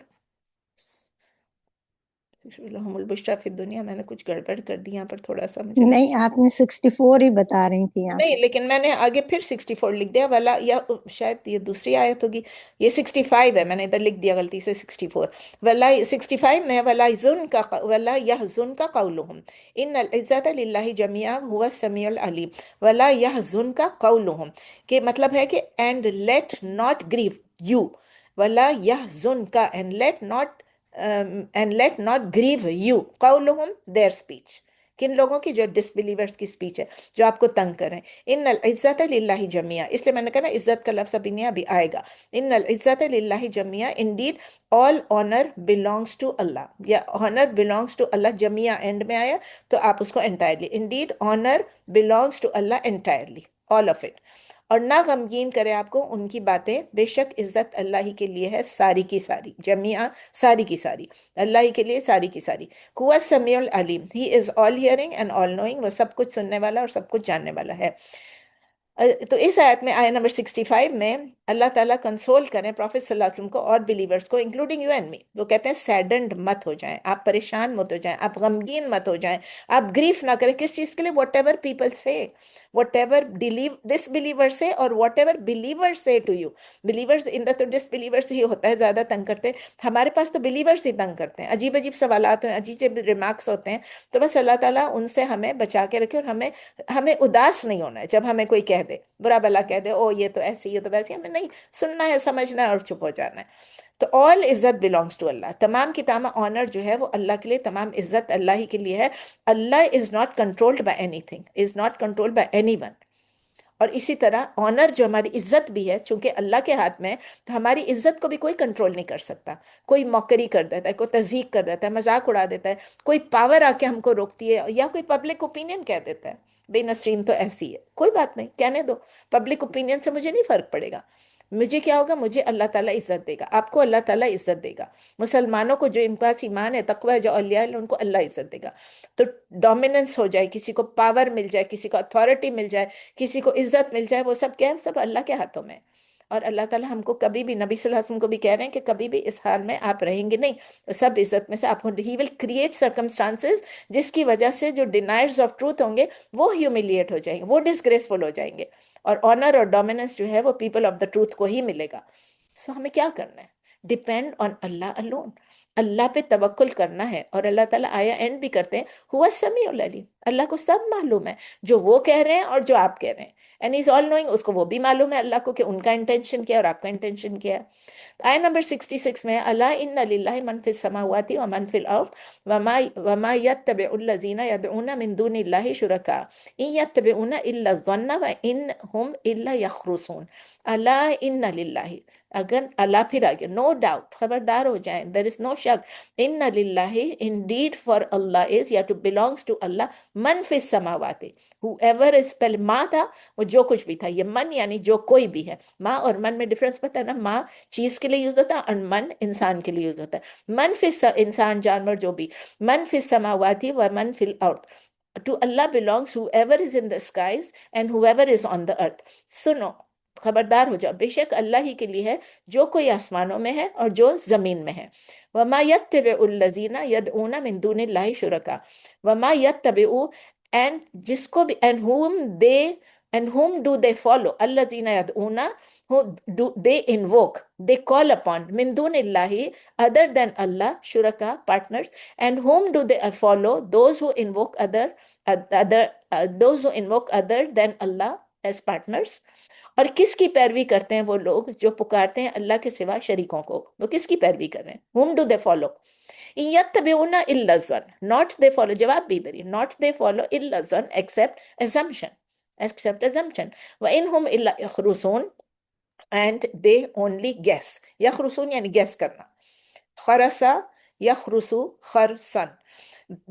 [SPEAKER 1] لہم البشریٰ فی الدنیا. میں نے کچھ گڑبڑ کر دی یہاں پر تھوڑا سا، مجھے لگا
[SPEAKER 2] نہیں، آپ نے 64 ہی بتا رہی تھی آپ.
[SPEAKER 1] نہیں، لیکن میں نے آگے پھر 64 لکھ دیا والا، یا شاید یہ دوسری آیت ہوگی. یہ 65 ہے، میں نے ادھر لکھ دیا غلطی سے 64. ولا 65 میں ولا یحزن کا قولہم ان العزت للہ جميعا هو السمیع العلیم. ولا یحزن کا قولہم، کہ مطلب ہے کہ and let not grieve you. ولا یحزن کا، and let not grieve you قولہم، their speech. کن لوگوں کی؟ جو ڈس بلیورس کی سپیچ ہے، جو آپ کو تنگ کر رہے ہیں. ان العزت للہ جمیعا، اس لیے میں نے کہا نا عزت کا لفظ ابھی نہیں ابھی آئے گا. ان العزت للہ جمیعا، indeed all honour belongs to Allah, یا آنر بلانگس ٹو اللہ جمیعا اینڈ میں آیا تو آپ اس کو entirely, indeed honour belongs to Allah entirely, all of it. اور نہ غمگین کرے آپ کو ان کی باتیں، بے شک عزت اللہ ہی کے لیے ہے ساری کی ساری، جمیعا ساری کی ساری، اللہ ہی کے لیے ساری کی ساری. ہوا سمیع العلیم، he is all hearing and all knowing, وہ سب کچھ سننے والا اور سب کچھ جاننے والا ہے. تو اس آیت میں، آیت نمبر 65 میں اللہ تعالیٰ کنسول کریں پروفیٹ صلی اللہ علیہ وسلم کو اور بلیورز کو، انکلوڈنگ یو اینڈ می. وہ کہتے ہیں سیڈنڈ مت ہو جائیں آپ، پریشان مت ہو جائیں آپ، غمگین مت ہو جائیں آپ، گریف نہ کریں. کس چیز کے لیے؟ واٹ ایور پیپل سے، واٹ ایور ڈس بلیور سے، اور واٹ ایور بلیور سے ٹو یو. بلیورز ان دا تو ڈس بلیورز ہی ہوتا ہے زیادہ تنگ کرتے ہیں، ہمارے پاس تو بلیورز ہی تنگ کرتے ہیں، عجیب عجیب سوالات ہیں، عجیب عجیب ریمارکس ہوتے ہیں. تو بس اللہ تعالیٰ ان سے ہمیں بچا کے رکھے، اور ہمیں اداس نہیں ہونا ہے جب ہمیں کوئی کہہ دے، برا بلا کہہ دے، او یہ تو ایسی، یہ تو ویسی، ہمیں نہیں سننا ہے، سمجھنا ہے اور چپ ہو جانا ہے. تو آل عزت بلانگس ٹو اللہ، تمام کی تمام آنر جو ہے وہ اللہ کے لیے، تمام عزت اللہ ہی کے لیے ہے. Allah is not controlled by anything, is not controlled by anyone. اور اسی طرح آنر جو ہماری عزت بھی ہے، چونکہ اللہ کے ہاتھ میں ہے، تو ہماری عزت کو بھی کوئی کنٹرول نہیں کر سکتا. کوئی موکری کر دیتا ہے، کوئی تذیق کر دیتا ہے، مذاق اڑا دیتا ہے، کوئی پاور آ کے ہم کو روکتی ہے، یا کوئی پبلک اوپینین کہہ دیتا ہے بے نسرین تو ایسی ہے، کوئی بات نہیں، کہنے دو. پبلک اوپینین سے مجھے نہیں فرق پڑے گا. مجھے کیا ہوگا؟ مجھے اللہ تعالیٰ عزت دے گا، آپ کو اللہ تعالیٰ عزت دے گا. مسلمانوں کو جو ان کے پاس ایمان ہے، تقوی ہے، جو اولیاء ہیں، ان کو اللہ عزت دے گا. تو ڈومیننس ہو جائے، کسی کو پاور مل جائے، کسی کو اتھارٹی مل جائے، کسی کو عزت مل جائے، وہ سب کیا ہے؟ سب اللہ کے ہاتھوں میں. اور اللہ تعالیٰ ہم کو کبھی بھی، نبی صلی اللہ علیہ وسلم کو بھی کہہ رہے ہیں کہ کبھی بھی اس حال میں آپ رہیں گے نہیں، سب عزت میں سے آپ کو، ہی ول کریٹ سرکمسٹانسز جس کی وجہ سے جو ڈینائرز آف ٹروتھ ہوں گے وہ ہیومیلیٹ ہو جائیں گے، وہ ڈسگریسفل ہو جائیں گے. اور آنر اور ڈومیننس جو ہے وہ پیپل آف دا ٹروتھ کو ہی ملے گا. سو ہمیں کیا کرنا ہے؟ ڈیپینڈ آن اللہ الون، اللہ پہ توکل کرنا ہے. اور اللہ تعالیٰ آیا اینڈ بھی کرتے ہیں، ہوا سمیع العلیم، اللہ کو سب معلوم ہے، جو وہ کہہ رہے ہیں اور جو آپ کہہ رہے ہیں. اینڈ از آل نوئنگ، اس کو وہ بھی معلوم ہے اللہ کو کہ ان کا انٹینشن کیا ہے اور آپ کا انٹینشن کیا ہے. آئے نمبر 66 میں، اللہ ان للہ من فی السماوات و من فی الارض وما یتبع الذین یدعون من دون اللہ شرکاء ان یتبعون الا الظن وان هم الا یخرصون. اللہ ان للہ، اگر اللہ پھر آگے، نو ڈاؤٹ، خبردار ہو جائیں، there is no شک، ان للہ indeed for Allah is، یا to belongs to اللہ، من فی السماوات، whoever is، پہلے ماں تھا، وہ جو کچھ بھی تھا، یہ من یعنی جو کوئی بھی ہے. ماں اور من میں ڈفرنس پتہ ہے نا، ماں چیز کے لیے یوز ہوتا ہے اور من انسان کے لیے یوز ہوتا ہے. من فی انسان، جانور، جو بھی، من فی السماوات و من فی الارض. To Allah belongs whoever is in the skies and whoever is on the earth. سنو، خبردار ہو جاؤ، بے شک اللہ ہی کے لیے ہے جو کوئی آسمانوں میں ہے اور جو زمین میں ہے. وما يتبع الذین يدعون من دون اللہ شرکا، وما يتبع، and جس کو بھی، and whom do they follow، الذین يدعون، who do they invoke، they call upon، من دون اللہ، other than Allah، شرکا، partners. And whom do they follow؟ those who invoke those who invoke other than Allah as partners. اور کس کی پیروی کرتے ہیں وہ لوگ جو پکارتے ہیں اللہ کے سوا شریکوں کو؟ وہ کس کی پیروی کر رہے ہیں؟ whom do they follow؟ یتبعون الا الظن، not they follow، جواب بھی ادھر ہی، not they follow الا الظن except assumption، except assumption. وَإِنْ هُمْ إِلَّا يَخْرُصُونَ، and they only guess. یخرسون یعنی guess کرنا، خرسا یخرسو خرسن،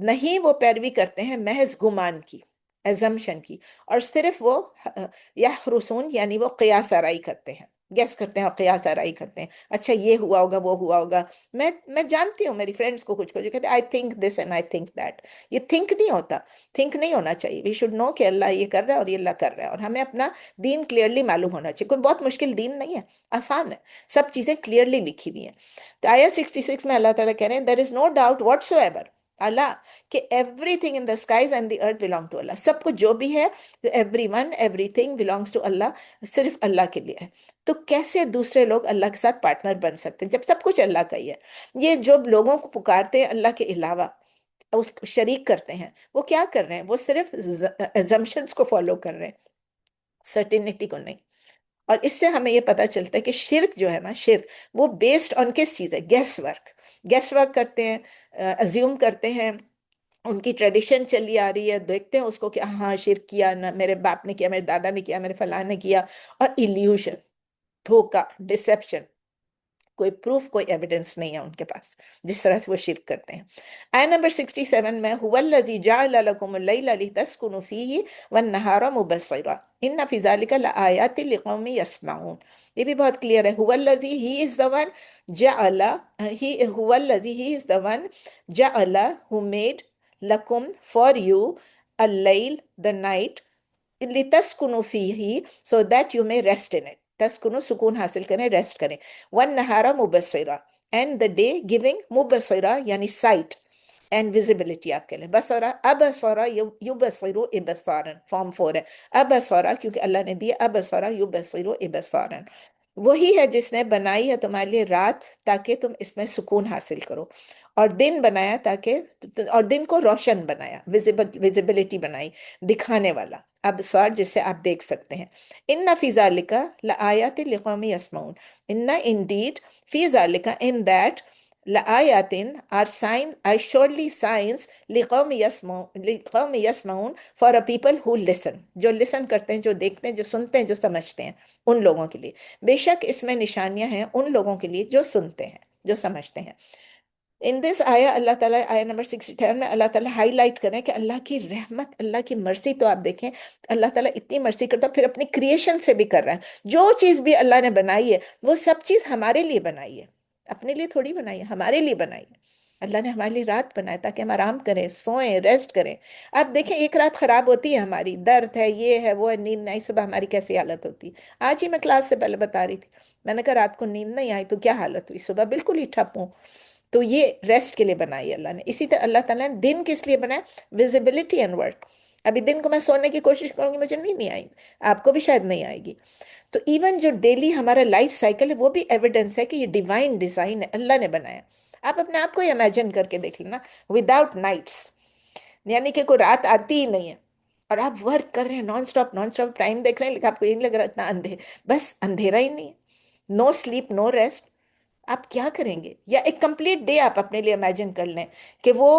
[SPEAKER 1] نہیں وہ پیروی کرتے ہیں محض گمان کی، ایزمشن کی، اور صرف وہ یخرسون یعنی وہ قیاس آرائی کرتے ہیں، گیس کرتے ہیں اور قیاس آرائی کرتے ہیں. اچھا یہ ہوا ہوگا، وہ ہوا ہوگا. میں جانتی ہوں میری فرینڈس کو کچھ جو کہتے ہیں I think this and I think that. یہ تھنک نہیں ہوتا، تھنک نہیں ہونا چاہیے. وی شوڈ نو کہ اللہ یہ کر رہا ہے اور یہ اللہ کر رہا ہے، اور ہمیں اپنا دین کلیئرلی معلوم ہونا چاہیے. کوئی بہت مشکل دین نہیں ہے، آسان ہے، سب چیزیں کلیئرلی لکھی ہوئی ہیں. تو آیا 66 میں اللہ تعالیٰ کہہ رہے ہیں there is no doubt whatsoever Allah, کہ everything in the skies and the earth belong to Allah. سب کچھ جو بھی ہے، everyone everything belongs to Allah, صرف اللہ کے لیے ہے. تو کیسے دوسرے لوگ اللہ کے ساتھ پارٹنر بن سکتے ہیں جب سب کچھ اللہ کا ہی ہے؟ یہ جو لوگوں کو پکارتے ہیں اللہ کے علاوہ، اس کو شریک کرتے ہیں، وہ کیا کر رہے ہیں؟ وہ صرف assumptions کو فالو کر رہے ہیں، سرٹینٹی کو نہیں. اور اس سے ہمیں یہ پتہ چلتا ہے کہ شرک جو ہے نا، شرک وہ بیسڈ آن کس چیز ہے؟ Guess work. گیس ورک کرتے ہیں، ازیوم کرتے ہیں، ان کی ٹریڈیشن چلی آ رہی ہے، دیکھتے ہیں اس کو کہ ہاں شرک کیا، نہ میرے باپ نے کیا، میرے دادا نے کیا، میرے فلاں نے کیا، اور ایلیوشن، دھوکا، ڈسپشن، کوئی پروف، کوئی ایویڈنس نہیں ہے ان کے پاس، جس طرح سے وہ شرک کرتے ہیں۔ آیت نمبر 67 میں هو الذی جعل لکم اللیل لتسکنوا فیہ والنہار مبصرا ان فی ذلک لآیات لقوم یسمعون۔ یہ بھی بہت کلیئر ہے، هو الذی، ہی از the one، جعل، هو الذی، he is the one، جعل، who made، لکم، for you، اللیل، the night، لِتَسْكُنُوا فِيهِ so that you may rest in it، تسکنو سکون حاصل کریں، ریسٹ کریں، وَالنَّهَارَ مُبَصِّرًا and the day giving مبصرہ یعنی sight and visibility آپ کے لئے، بصرہ، ابصرہ، یبصرو ابصارن، فارم 4 ہے، ابصرہ کیونکہ اللہ نے دیا، ابصرہ یبصرو ابصارن۔ وہی ہے جس نے بنائی ہے تمہارے لیے رات تاکہ تم اس میں سکون حاصل کرو، اور دن بنایا تاکہ، اور دن کو روشن بنایا، ویزیبلٹی بنائی، دکھانے والا، ابصار جس سے آپ دیکھ سکتے ہیں۔ ان فی ذالک لآیات لقوم یسمعون، ان انڈیڈ، فی ذالک ان دیٹ، لآیات are signs are surely signs لقوم یسمعون for a people who listen، جو listen کرتے ہیں، جو دیکھتے ہیں، جو سنتے ہیں، جو سمجھتے ہیں، ان لوگوں کے لیے بے شک اس میں نشانیاں ہیں ان لوگوں کے لیے جو سنتے ہیں، جو سمجھتے ہیں۔ ان دس آیا اللہ تعالیٰ، آیا نمبر 67 میں اللہ تعالیٰ ہائی لائٹ کریں کہ اللہ کی رحمت، اللہ کی مرسی، تو آپ دیکھیں اللہ تعالیٰ اتنی مرسی کرتا، پھر اپنی کریشن سے بھی کر رہا ہے، جو چیز بھی اللہ نے بنائی ہے وہ سب چیز ہمارے لیے بنائی ہے، اپنے لیے تھوڑی بنائی ہے، ہمارے لیے بنائی ہے۔ اللہ نے ہمارے لیے رات بنایا تاکہ ہم آرام کریں، سوئیں، ریسٹ کریں۔ آپ دیکھیں ایک رات خراب ہوتی ہے ہماری، درد ہے، یہ ہے، وہ ہے، نیند نہیں، صبح ہماری کیسی حالت ہوتی ہے۔ آج ہی میں کلاس سے پہلے بتا رہی تھی، میں نے کہا رات کو نیند نہیں آئی تو کیا حالت ہوئی، صبح بالکل ہی ٹھپ ہوں۔ تو یہ ریسٹ کے لیے بنائی اللہ نے۔ اسی طرح اللہ تعالیٰ نے دن کس لیے بنایا؟ Visibility and work. ابھی دن کو میں سونے کی کوشش کروں گی، مجھے نہیں آئی، آپ کو بھی شاید نہیں آئے گی۔ تو ایون جو ڈیلی ہمارا لائف سائیکل ہے وہ بھی ایویڈنس ہے کہ یہ ڈیوائن ڈیزائن ہے، اللہ نے بنایا۔ آپ اپنے آپ کو ہی امیجن کر کے دیکھ لینا، وداؤٹ نائٹس، یعنی کہ کوئی رات آتی ہی نہیں ہے، اور آپ ورک کر رہے ہیں naan stop, naan stop time دیکھ رہے ہیں، لیکن آپ کو یہ نہیں لگ رہا اتنا بس اندھیرا ہی نہیں ہے، نو سلیپ، نو ریسٹ۔ آپ کیا کریں گے؟ یا ایک کمپلیٹ ڈے آپ اپنے لیے امیجن کر لیں کہ وہ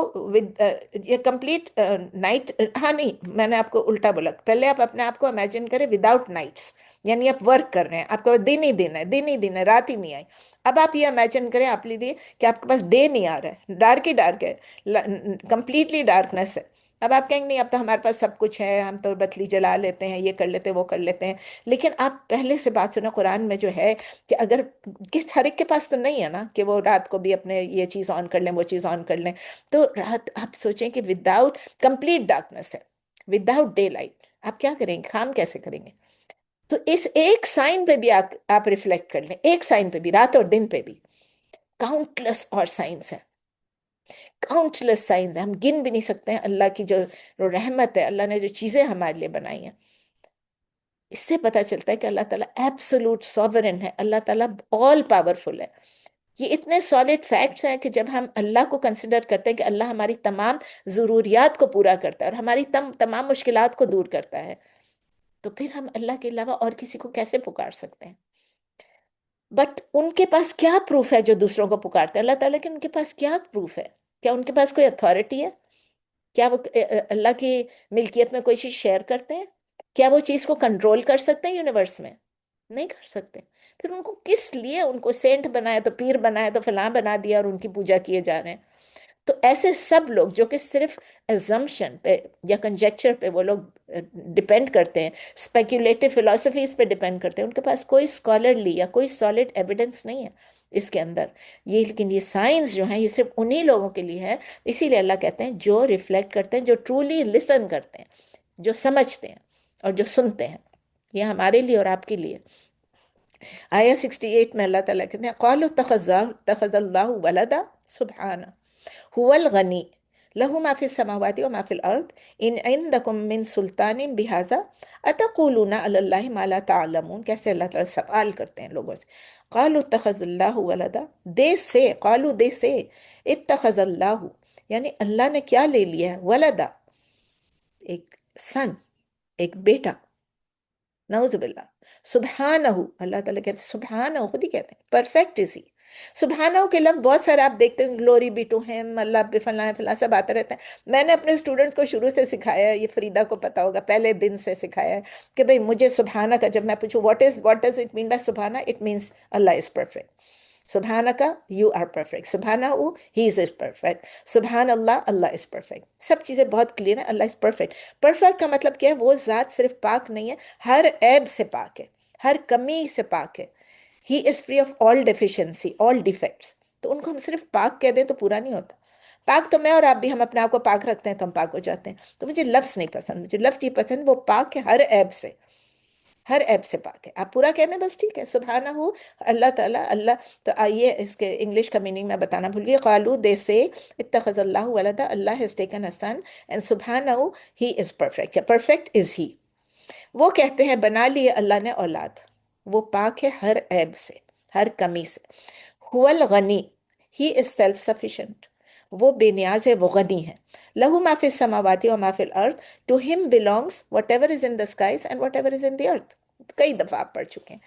[SPEAKER 1] یہ کمپلیٹ نائٹ، ہاں نہیں میں نے آپ کو الٹا بولا، پہلے آپ اپنے آپ کو امیجن کریں وداؤٹ نائٹس، یعنی آپ ورک کر رہے ہیں، آپ کو دن ہی دن ہے، دن ہی دن ہے، رات ہی نہیں آئی۔ اب آپ یہ امیجن کریں آپ لیے کہ آپ کے پاس ڈے نہیں آ رہا ہے، ڈارک ہی ڈارک ہے، کمپلیٹلی ڈارکنیس ہے۔ اب آپ کہیں گے نہیں اب تو ہمارے پاس سب کچھ ہے، ہم تو بتلی جلا لیتے ہیں، یہ کر لیتے ہیں، وہ کر لیتے ہیں، لیکن آپ پہلے سے بات سنیں قرآن میں جو ہے کہ اگر ہر ایک کے پاس تو نہیں ہے نا کہ وہ رات کو بھی اپنے یہ چیز آن کر لیں، وہ چیز آن کر لیں، تو رات آپ سوچیں کہ وداؤٹ کمپلیٹ ڈارکنیس ہے، وداؤٹ ڈے لائٹ آپ کیا کریں گے، کام کیسے کریں گے؟ تو اس ایک سائن پہ بھی آپ ریفلیکٹ کر لیں، ایک سائن پہ بھی، رات اور دن پہ بھی کاؤنٹلیس اور سائنس ہیں، کاؤنٹلیس سائنس ہیں، ہم گن بھی نہیں سکتے ہیں اللہ کی جو رحمت ہے، اللہ نے جو چیزیں ہمارے لیے بنائی ہیں۔ اس سے پتہ چلتا ہے کہ اللہ تعالیٰ ایبسولوٹ سوورن ہے، اللہ تعالیٰ آل پاورفل ہے۔ یہ اتنے سالڈ فیکٹس ہیں کہ جب ہم اللہ کو کنسیڈر کرتے ہیں کہ اللہ ہماری تمام ضروریات کو پورا کرتا ہے اور ہماری تمام مشکلات کو دور کرتا ہے، تو پھر ہم اللہ کے علاوہ اور کسی کو کیسے پکار سکتے ہیں؟ بٹ ان کے پاس کیا پروف ہے جو دوسروں کو پکارتے ہیں؟ اللہ تعالیٰ کے ان کے پاس کیا پروف ہے؟ کیا ان کے پاس کوئی اتھارٹی ہے؟ کیا وہ اللہ کی ملکیت میں کوئی چیز شیئر کرتے ہیں؟ کیا وہ چیز کو کنٹرول کر سکتے ہیں یونیورس میں؟ نہیں کر سکتے۔ پھر ان کو کس لیے ان کو سینٹ بنایا، تو پیر بنایا، تو فلاں بنا دیا اور ان کی پوجا کیے جا رہے ہیں؟ تو ایسے سب لوگ جو کہ صرف ازمپشن پہ یا کنجیکچر پہ وہ لوگ ڈیپینڈ کرتے ہیں، اسپیکولیٹو فلاسفیز پہ ڈیپینڈ کرتے ہیں، ان کے پاس کوئی اسکالرلی یا کوئی سالڈ ایویڈنس نہیں ہے اس کے اندر۔ یہ لیکن یہ سائنس جو ہیں یہ صرف انہی لوگوں کے لیے ہے، اسی لیے اللہ کہتے ہیں جو ریفلیکٹ کرتے ہیں، جو ٹرولی لسن کرتے ہیں، جو سمجھتے ہیں اور جو سنتے ہیں، یہ ہمارے لیے اور آپ کے لیے۔ آیا 68 میں اللہ تعالیٰ کہتے ہیں قالوا اتخذ اللہ ولدا سبحانہ هو الغنی له ما في السماوات وما في الأرض إن عندكم من سلطان بهذا أتقولون على الله ما لا تعلمون۔ کیسے اللہ تعالیٰ سوال کرتے ہیں لوگوں سے، قالوا اتخذ اللہ ولدا، they say، قالوا they say، اتخذ اللہ یعنی اللہ نے کیا لے لیا ہے، ولدا ایک سن، ایک بیٹا، نعوذ باللہ، سبحانہ، اللہ تعالیٰ کہتے ہیں سبحانہ، خود ہی کہتے ہیں پرفیکٹ اسی، سبحانہ کے لفظ بہت سارے آپ دیکھتے ہیں، گلوری بی ٹو ہم، اللہ پہ فلاں ہے فلاں، سب آتے رہتے ہیں. میں نے اپنے اسٹوڈنٹس کو شروع سے سکھایا ہے، یہ فریدہ کو پتا ہوگا، پہلے دن سے سکھایا ہے کہ بھئی مجھے سبحانہ کا جب میں پوچھوں what does it mean by سبحانہ، it means Allah is perfect. سبحانہ کا یو آر پرفیکٹ، سبحانہ ہی از پرفیکٹ، سبحان اللہ اللہ از پرفیکٹ. سب چیزیں بہت کلیئر ہیں، اللہ از پرفیکٹ. پرفیکٹ کا مطلب کیا ہے؟ وہ ذات صرف پاک نہیں ہے، ہر عیب سے پاک ہے، ہر کمی سے پاک ہے. He is free of all deficiency, all defects. تو ان کو ہم صرف پاک کہہ دیں تو پورا نہیں ہوتا. پاک تو میں اور آپ بھی، ہم اپنے آپ کو پاک رکھتے ہیں تو ہم پاک ہو جاتے ہیں. تو مجھے لفظ نہیں پسند، مجھے لفظ یہ پسند وہ پاک ہے ہر عیب سے، ہر عیب سے پاک ہے. آپ پورا کہہ دیں بس ٹھیک ہے، سبحانہ ہو اللہ تعالیٰ اللہ. تو آئیے اس کے انگلش کا میننگ میں بتانا بھول گئی. قالو دے سے اتخذ اللہ ولدا، Allah has taken a son, and سبحانہ ہی از پرفیکٹ، یا پرفیکٹ از ہی. وہ کہتے ہیں بنا لیے اللہ نے اولاد. وہ پاک ہے ہر عیب سے، ہر کمی سے. هو الغنی، ہی از سیلف سفیشینٹ. وہ بے نیاز ہے، وہ غنی ہے. لہو ما فی السماوات و ما فی الارض، to him belongs whatever is in the skies and whatever is in the earth. کئی دفعہ آپ پڑھ چکے ہیں.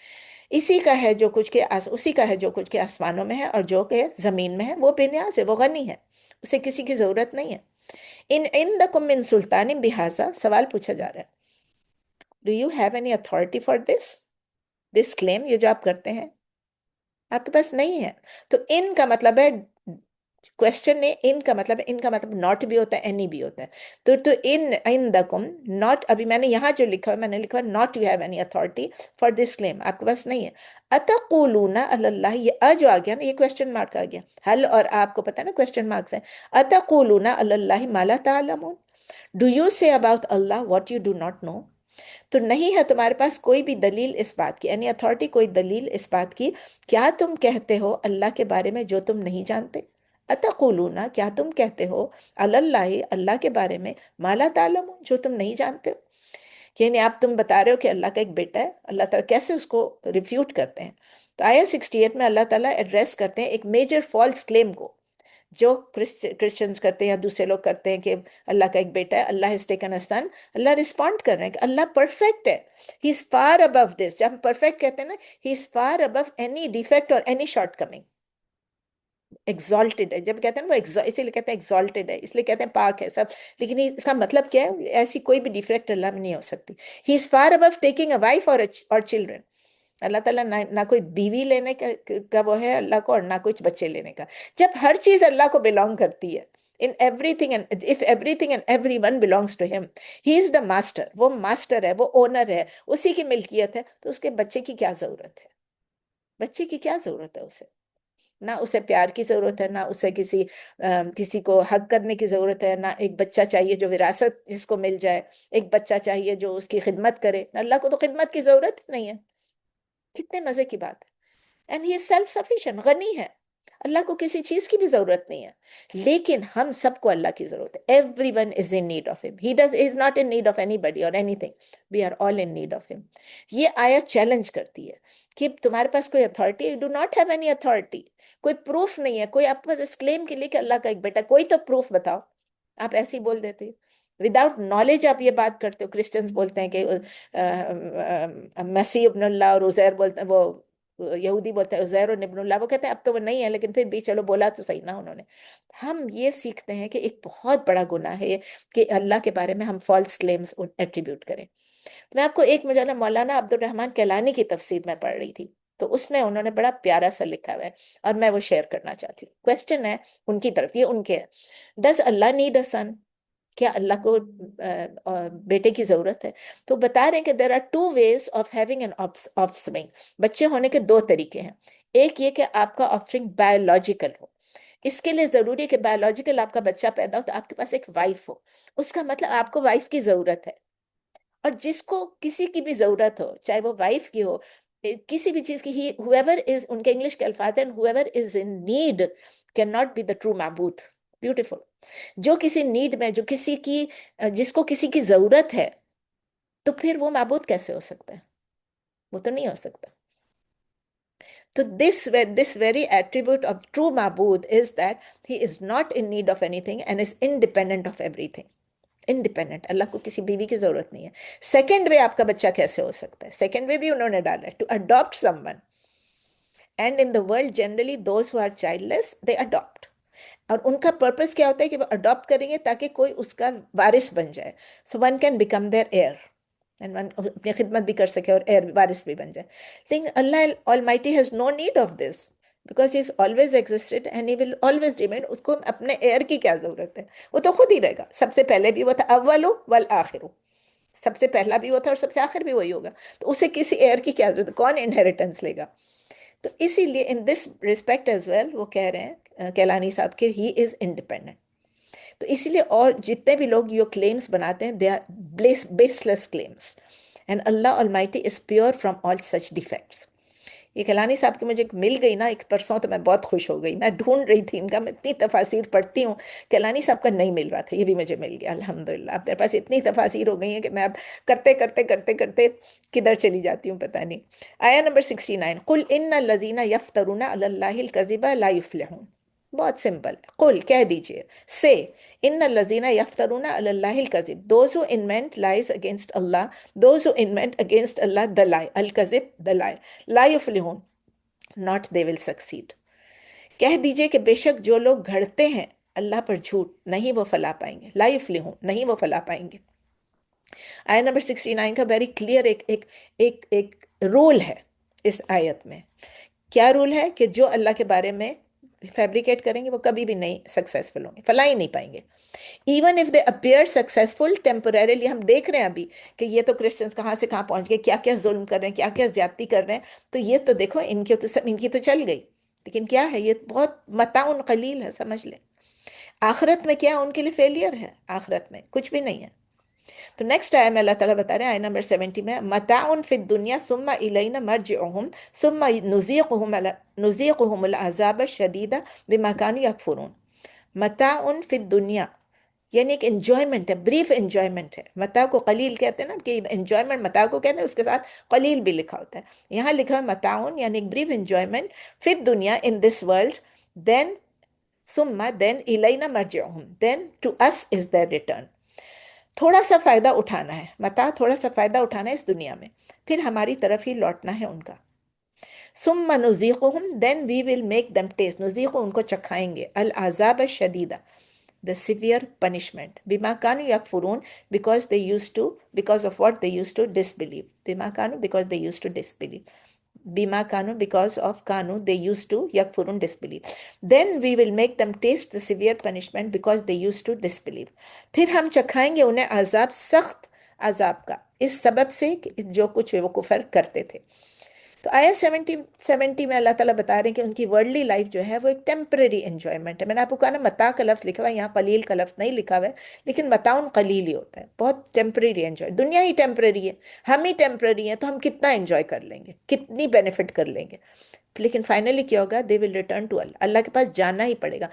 [SPEAKER 1] اسی کا ہے جو کچھ کے اسی کا ہے جو کچھ کے آسمانوں میں ہے اور جو کہ زمین میں ہے. وہ بے نیاز ہے، وہ غنی ہے، اسے کسی کی ضرورت نہیں ہے. ان عندکم من سلطان بہذا، سوال پوچھا جا رہا ہے، do you have any authority for this claim, یہ جو آپ کرتے ہیں آپ کے پاس نہیں ہے. تو ان کا مطلب ہے کوشچن نے، ان کا مطلب ہے، ان کا مطلب ناٹ بھی ہوتا ہے، اینی بھی ہوتا ہے. تو ان عندکم ناٹ، ابھی میں نے یہاں جو لکھا ہے میں نے لکھا ہے not you have any authority for this claim, آپ کے پاس نہیں ہے. اتقولون علی اللہ، یہ جو آ گیا نا، یہ کوشچن مارک آ گیا. حل اور آپ کو پتا ہے نا کوشچن مارکس ہیں. اتقولون علی اللہ ما لا تعلمون، ڈو یو سے اباؤٹ اللہ what you do not know. تو نہیں ہے تمہارے پاس کوئی بھی دلیل اس بات کی، یعنی اتھارٹی، کوئی دلیل اس بات کی، کیا تم کہتے ہو اللہ کے بارے میں جو تم نہیں جانتے. اتقولون، کیا تم کہتے ہو، علی اللہ، اللہ کے بارے میں، ما لا تعلمون، جو تم نہیں جانتے ہو. یعنی آپ تم بتا رہے ہو کہ اللہ کا ایک بیٹا ہے، اللہ تعالیٰ کیسے اس کو ریفیوٹ کرتے ہیں. تو آیا 68 میں اللہ تعالیٰ ایڈریس کرتے ہیں ایک میجر فالس کلیم کو جو کرسچنز کرتے ہیں یا دوسرے لوگ کرتے ہیں کہ اللہ کا ایک بیٹا ہے، Allah has taken a son. Allah respond کر رہے ہیں کہ اللہ پرفیکٹ ہے، ہی از فار ابو دس. جب ہم پرفیکٹ کہتے ہیں نا، he is far above any defect اور اینی شارٹ کمنگ. ایگزالٹڈ ہے، جب کہتے ہیں نا وہ اسی لیے کہتے ہیں ایگزالٹڈ ہے، اس لیے کہتے ہیں پاک ہے سب. لیکن اس کا مطلب کیا ہے؟ ایسی کوئی بھی ڈیفیکٹ اللہ میں نہیں ہو سکتی. He is far above taking a wife اور چلڈرن. اللہ تعالیٰ نہ کوئی بیوی لینے کا وہ ہے اللہ کو، اور نہ کچھ بچے لینے کا. جب ہر چیز اللہ کو بلانگ کرتی ہے، in everything and if everything and everyone belongs to him, he is the master. وہ ماسٹر ہے، وہ اونر ہے، اسی کی ملکیت ہے. تو اس کے بچے کی کیا ضرورت ہے؟ بچے کی کیا ضرورت ہے اسے؟ نہ اسے پیار کی ضرورت ہے، نہ اسے کسی کو حق کرنے کی ضرورت ہے. نہ ایک بچہ چاہیے جو وراثت جس کو مل جائے، ایک بچہ چاہیے جو اس کی خدمت کرے. اللہ کو تو خدمت کی ضرورت ہی نہیں ہے. کتنے مزے کی بات ہے. And he is self sufficient, غنی ہے، اللہ کو کسی چیز کی بھی ضرورت نہیں ہے. لیکن ہم سب کو اللہ کی ضرورت ہے. Everyone is in need of him. He is not in need of anybody اور anything. We are all in need of him. یہ آیت چیلنج کرتی ہے کہ تمہارے پاس کوئی authority, do not have any authority. کوئی proof نہیں ہے، کوئی آپ کے پاس اس کلیم کے لیے کہ اللہ کا ایک بیٹا، کوئی تو پروف بتاؤ. آپ ایسے ہی بول دیتے وداؤٹ نالج. آپ یہ بات کرتے ہو. کرسچنز بولتے ہیں کہ مسیح ابن اللہ، اور عزیر بولتے ہیں، وہ یہودی بولتے ہیں عزیر ابن اللہ. وہ کہتے ہیں اب تو وہ نہیں ہے، لیکن پھر بھی چلو بولا تو صحیح نا انہوں نے. ہم یہ سیکھتے ہیں کہ ایک بہت بڑا گناہ ہے کہ اللہ کے بارے میں ہم فالس کلیمز ایٹریبیوٹ کریں. میں آپ کو ایک مجلہ مولانا عبد الرحمن کیلانی کی تفسیر میں پڑھ رہی تھی، تو اس میں انہوں نے بڑا پیارا سا لکھا ہوا ہے اور میں وہ شیئر کرنا چاہتی ہوں. کوشچن ہے ان کی طرف، یہ ان کے ہے، ڈز اللہ نیڈ اے سن، کیا اللہ کو بیٹے کی ضرورت ہے؟ تو بتا رہے ہیں کہ there are two ways of having an offspring. بچے ہونے کے دو طریقے ہیں. ایک یہ کہ آپ کا آفرنگ بایولوجیکل ہو. اس کے لیے ضروری ہے کہ بایولوجیکل آپ کا بچہ پیدا ہو تو آپ کے پاس ایک وائف ہو. اس کا مطلب آپ کو وائف کی ضرورت ہے. اور جس کو کسی کی بھی ضرورت ہو، چاہے وہ وائف کی ہو، کسی بھی چیز کی، whoever is، ان کے انگلش کے الفاظ ہیں whoever is in need cannot be the true معبود. بیوٹیفل. جو کسی نیڈ میں، جو کسی کی، جس کو کسی کی ضرورت ہے، تو پھر وہ معبود کیسے ہو سکتا ہے؟ وہ تو نہیں ہو سکتا. تو this very attribute of true معبود is that he is not in need of anything and is independent of everything. Independent. Allah کو کسی بیوی کی ضرورت نہیں ہے. سیکنڈ وے آپ کا بچہ کیسے ہو سکتا ہے؟ سیکنڈ وے بھی انہوں نے ڈالا ہے، to adopt someone. And in the world generally those who are childless they adopt. اور ان کا پرپس کیا ہوتا ہے کہ وہ اڈاپٹ کریں گے تاکہ کوئی اس کا وارث بن جائے. So one can become their heir and one اپنی خدمت بھی کر سکے اور ایئر وارث بھی بن جائے. لیکن Allah almighty has no need of this because he has always existed and he will always remain. اس کو اپنے ایئر کی کیا ضرورت ہے؟ وہ تو خود ہی رہے گا. سب سے پہلے بھی وہ تھا اول والآخر، سب سے پہلا بھی وہ تھا اور سب سے آخر بھی وہی ہوگا. تو اسے کسی ایئر کی کیا ضرورت ہے؟ کون انہیریٹنس لے گا؟ تو اسی لیے ان دس ریسپیکٹ ایز ویل وہ کہہ رہے ہیں کیلانی صاحب کہ ہی از انڈیپینڈنٹ. تو اسی لیے اور جتنے بھی لوگ یہ کلیمز بناتے ہیں they are baseless claims and اللہ almighty is pure from all such defects. یہ کیلانی صاحب کی مجھے مل گئی نا ایک پرسوں تو میں بہت خوش ہو گئی. میں ڈھونڈ رہی تھی ان کا، میں اتنی تفاسیر پڑھتی ہوں، کیلانی صاحب کا نہیں مل رہا تھا، یہ بھی مجھے مل گیا الحمدللہ. اب میرے پاس اتنی تفاسیر ہو گئی ہیں کہ میں اب کرتے کرتے کرتے کرتے کدھر چلی جاتی ہوں پتہ نہیں. آیا نمبر 69، قل ان الذین یفترون علی اللہ الکذب لا یفلحون. بہت سمپل ہے. قل کہہ دیجئے، سے ان الذین یفترون علی اللہ الکذب، those who invent lies against Allah, those who invent against Allah the lie، الکذب the lie، لا یفلحون not they will succeed. کہہ دیجئے کہ بے شک جو لوگ گھڑتے ہیں اللہ پر جھوٹ نہیں وہ فلاح پائیں گے. لا یفلحون نہیں وہ فلاح پائیں گے. آیت نمبر 69 کا ویری کلیئر ایک رول ہے اس آیت میں. کیا رول ہے؟ کہ جو اللہ کے بارے میں فیبریکیٹ کریں گے وہ کبھی بھی نہیں سکسیسفل ہوں گے، فلاح ہی نہیں پائیں گے. Even if they appear successful temporarily. ہم دیکھ رہے ہیں ابھی کہ یہ تو کرسچنس کہاں سے کہاں پہنچ گئے، کیا کیا ظلم کر رہے ہیں، کیا کیا زیادتی کر رہے ہیں. تو یہ تو دیکھو ان کی تو چل گئی، لیکن کیا ہے یہ بہت متاع قلیل ہے، سمجھ لیں. آخرت میں کیا ان کے لیے فیلئر ہے؟ آخرت میں کچھ بھی نہیں ہے. تو نیکسٹ آیا میں اللہ تعالیٰ بتا رہے ہیں آیت نمبر 70 میں، متاع فی الدنیا ثم الینا مرجعہم ثم نذیقہم العذاب الشدید بما کانوا یکفرون. متاع فی الدنیا یعنی ایک انجوائمنٹ ہے، بریف انجوائمنٹ ہے. متاع کو قلیل کہتے ہیں نا، کہ انجوائمنٹ متاع کو کہتے ہیں، اس کے ساتھ قلیل بھی لکھا ہوتا ہے. یہاں لکھا ہے متاع یعنی ایک بریف انجوائمنٹ فی الدنیا ان دس ورلڈ، دین ثم دین الینا مرجعہم، then to us is their return. تھوڑا سا فائدہ اٹھانا ہے، متاع تھوڑا سا فائدہ اٹھانا ہے اس دنیا میں، پھر ہماری طرف ہی لوٹنا ہے ان کا. ثم نذیقہم دین وی ول میک them taste، نذیق ان کو چکھائیں گے، العذاب الشدیدہ the severe punishment بما كانوا يكفرون because they used to because of what they used to disbelieve. بما كانوا because they used to disbelieve. بما كانوا because of كانوا they used to يكفرون disbelieve. Then we will make them taste the severe punishment because they used to disbelieve. پھر ہم چکھائیں گے انہیں عذاب، سخت عذاب کا، اس سبب سے کہ جو کچھ وہ کفر کرتے تھے. تو آیا 70 میں اللہ تعالیٰ بتا رہے ہیں کہ ان کی ورلڈلی لائف جو ہے وہ ایک ٹیمپریری انجوائمنٹ ہے. میں نے آپ کو کہا نا متاع کا لفظ لکھا ہوا ہے، یہاں قلیل کا لفظ نہیں لکھا ہوا ہے، لیکن متاع قلیل ہی ہوتا ہے، بہت ٹیمپریری انجوائے. دنیا ہی ٹیمپریری ہے، ہم ہی ٹیمپریری ہیں، تو ہم کتنا انجوائے کر لیں گے، کتنی بینیفٹ کر لیں گے. لیکن فائنلی کیا ہوگا؟ دے ول ریٹرن ٹو اللہ، اللہ کے پاس جانا ہی پڑے گا.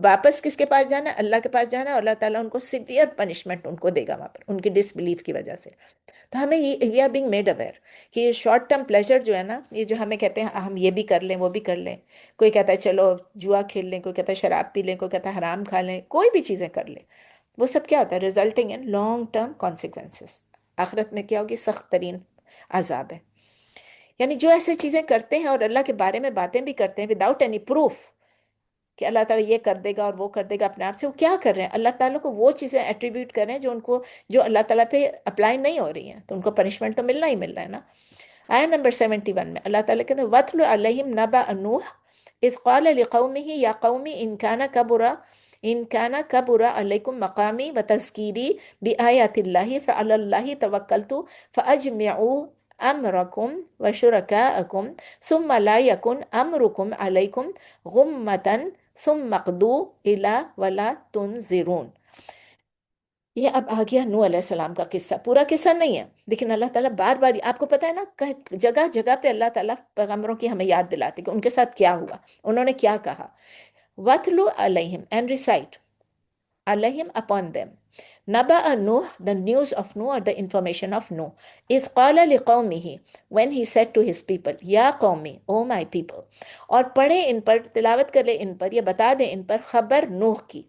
[SPEAKER 1] واپس کس کے پاس جانا ہے؟ اللہ کے پاس جانا ہے، اور اللہ تعالیٰ ان کو سیویئر پنشمنٹ ان کو دے گا وہاں پر، ان کی ڈس بلیف کی وجہ سے. تو ہمیں یہ we are being made aware کہ یہ شارٹ ٹرم پلیزر جو ہے نا، یہ جو ہمیں کہتے ہیں ہم یہ بھی کر لیں وہ بھی کر لیں، کوئی کہتا ہے چلو جوا کھیل لیں، کوئی کہتا ہے شراب پی لیں، کوئی کہتا ہے حرام کھا لیں، کوئی بھی چیزیں کر لیں، وہ سب کیا ہوتا ہے؟ Resulting in long term consequences. آخرت میں کیا ہوگی؟ سخت ترین عذاب ہے. یعنی جو ایسے چیزیں کرتے ہیں اور اللہ کے بارے میں باتیں بھی کرتے ہیں وداؤٹ اینی پروف کہ اللہ تعالیٰ یہ کر دے گا اور وہ کر دے گا اپنے آپ سے، وہ کیا کر رہے ہیں؟ اللہ تعالیٰ کو وہ چیزیں ایٹریبیوٹ کر رہے ہیں جو ان کو، جو اللہ تعالیٰ پہ اپلائی نہیں ہو رہی ہیں، تو ان کو پنشمنٹ تو ملنا ہی مل رہا ہے نا. آیا نمبر 71 میں اللہ تعالیٰ کہتے ہیں وَاتْلُ عَلَيْهِمْ نَبَأَ نُوحٍ إِذْ قَالَ لِقَوْمِهِ يَا قَوْمِ إِنْ كَانَ كَبُرَ عَلَيْكُمْ مَقَامِي وَتَذْكِيرِي بِآيَاتِ اللَّهِ فَعَلَى اللَّهِ تَوَكَّلْتُ فَأَجْمِعُوا أَمْرَكُمْ وَشُرَكَاءَكُمْ ثُمَّ لَا يَكُنْ أَمْرُكُمْ عَلَيْكُمْ غُمَّةً ثم مقدو الا ولا تنظرون. یہ اب آ گیا نوح علیہ السلام کا قصہ. پورا قصہ نہیں ہے، لیکن اللہ تعالیٰ بار بار، آپ کو پتہ ہے نا، جگہ جگہ پہ اللہ تعالیٰ پیغمبروں کی ہمیں یاد دلاتے کہ ان کے ساتھ کیا ہوا، انہوں نے کیا کہا. وَاتْلُ عَلَيْهِمْ and recite عَلَيْهِمْ upon them نَبَأَ نُوح the news of Nuh or the information of Nuh إِذْ قَالَ لِقَوْمِهِ when he said to his people يَا قَوْمِ O my people. اور پڑھیں ان پر، تلاوت کر لیں ان پر، یہ بتا دیں ان پر خبر نوح کی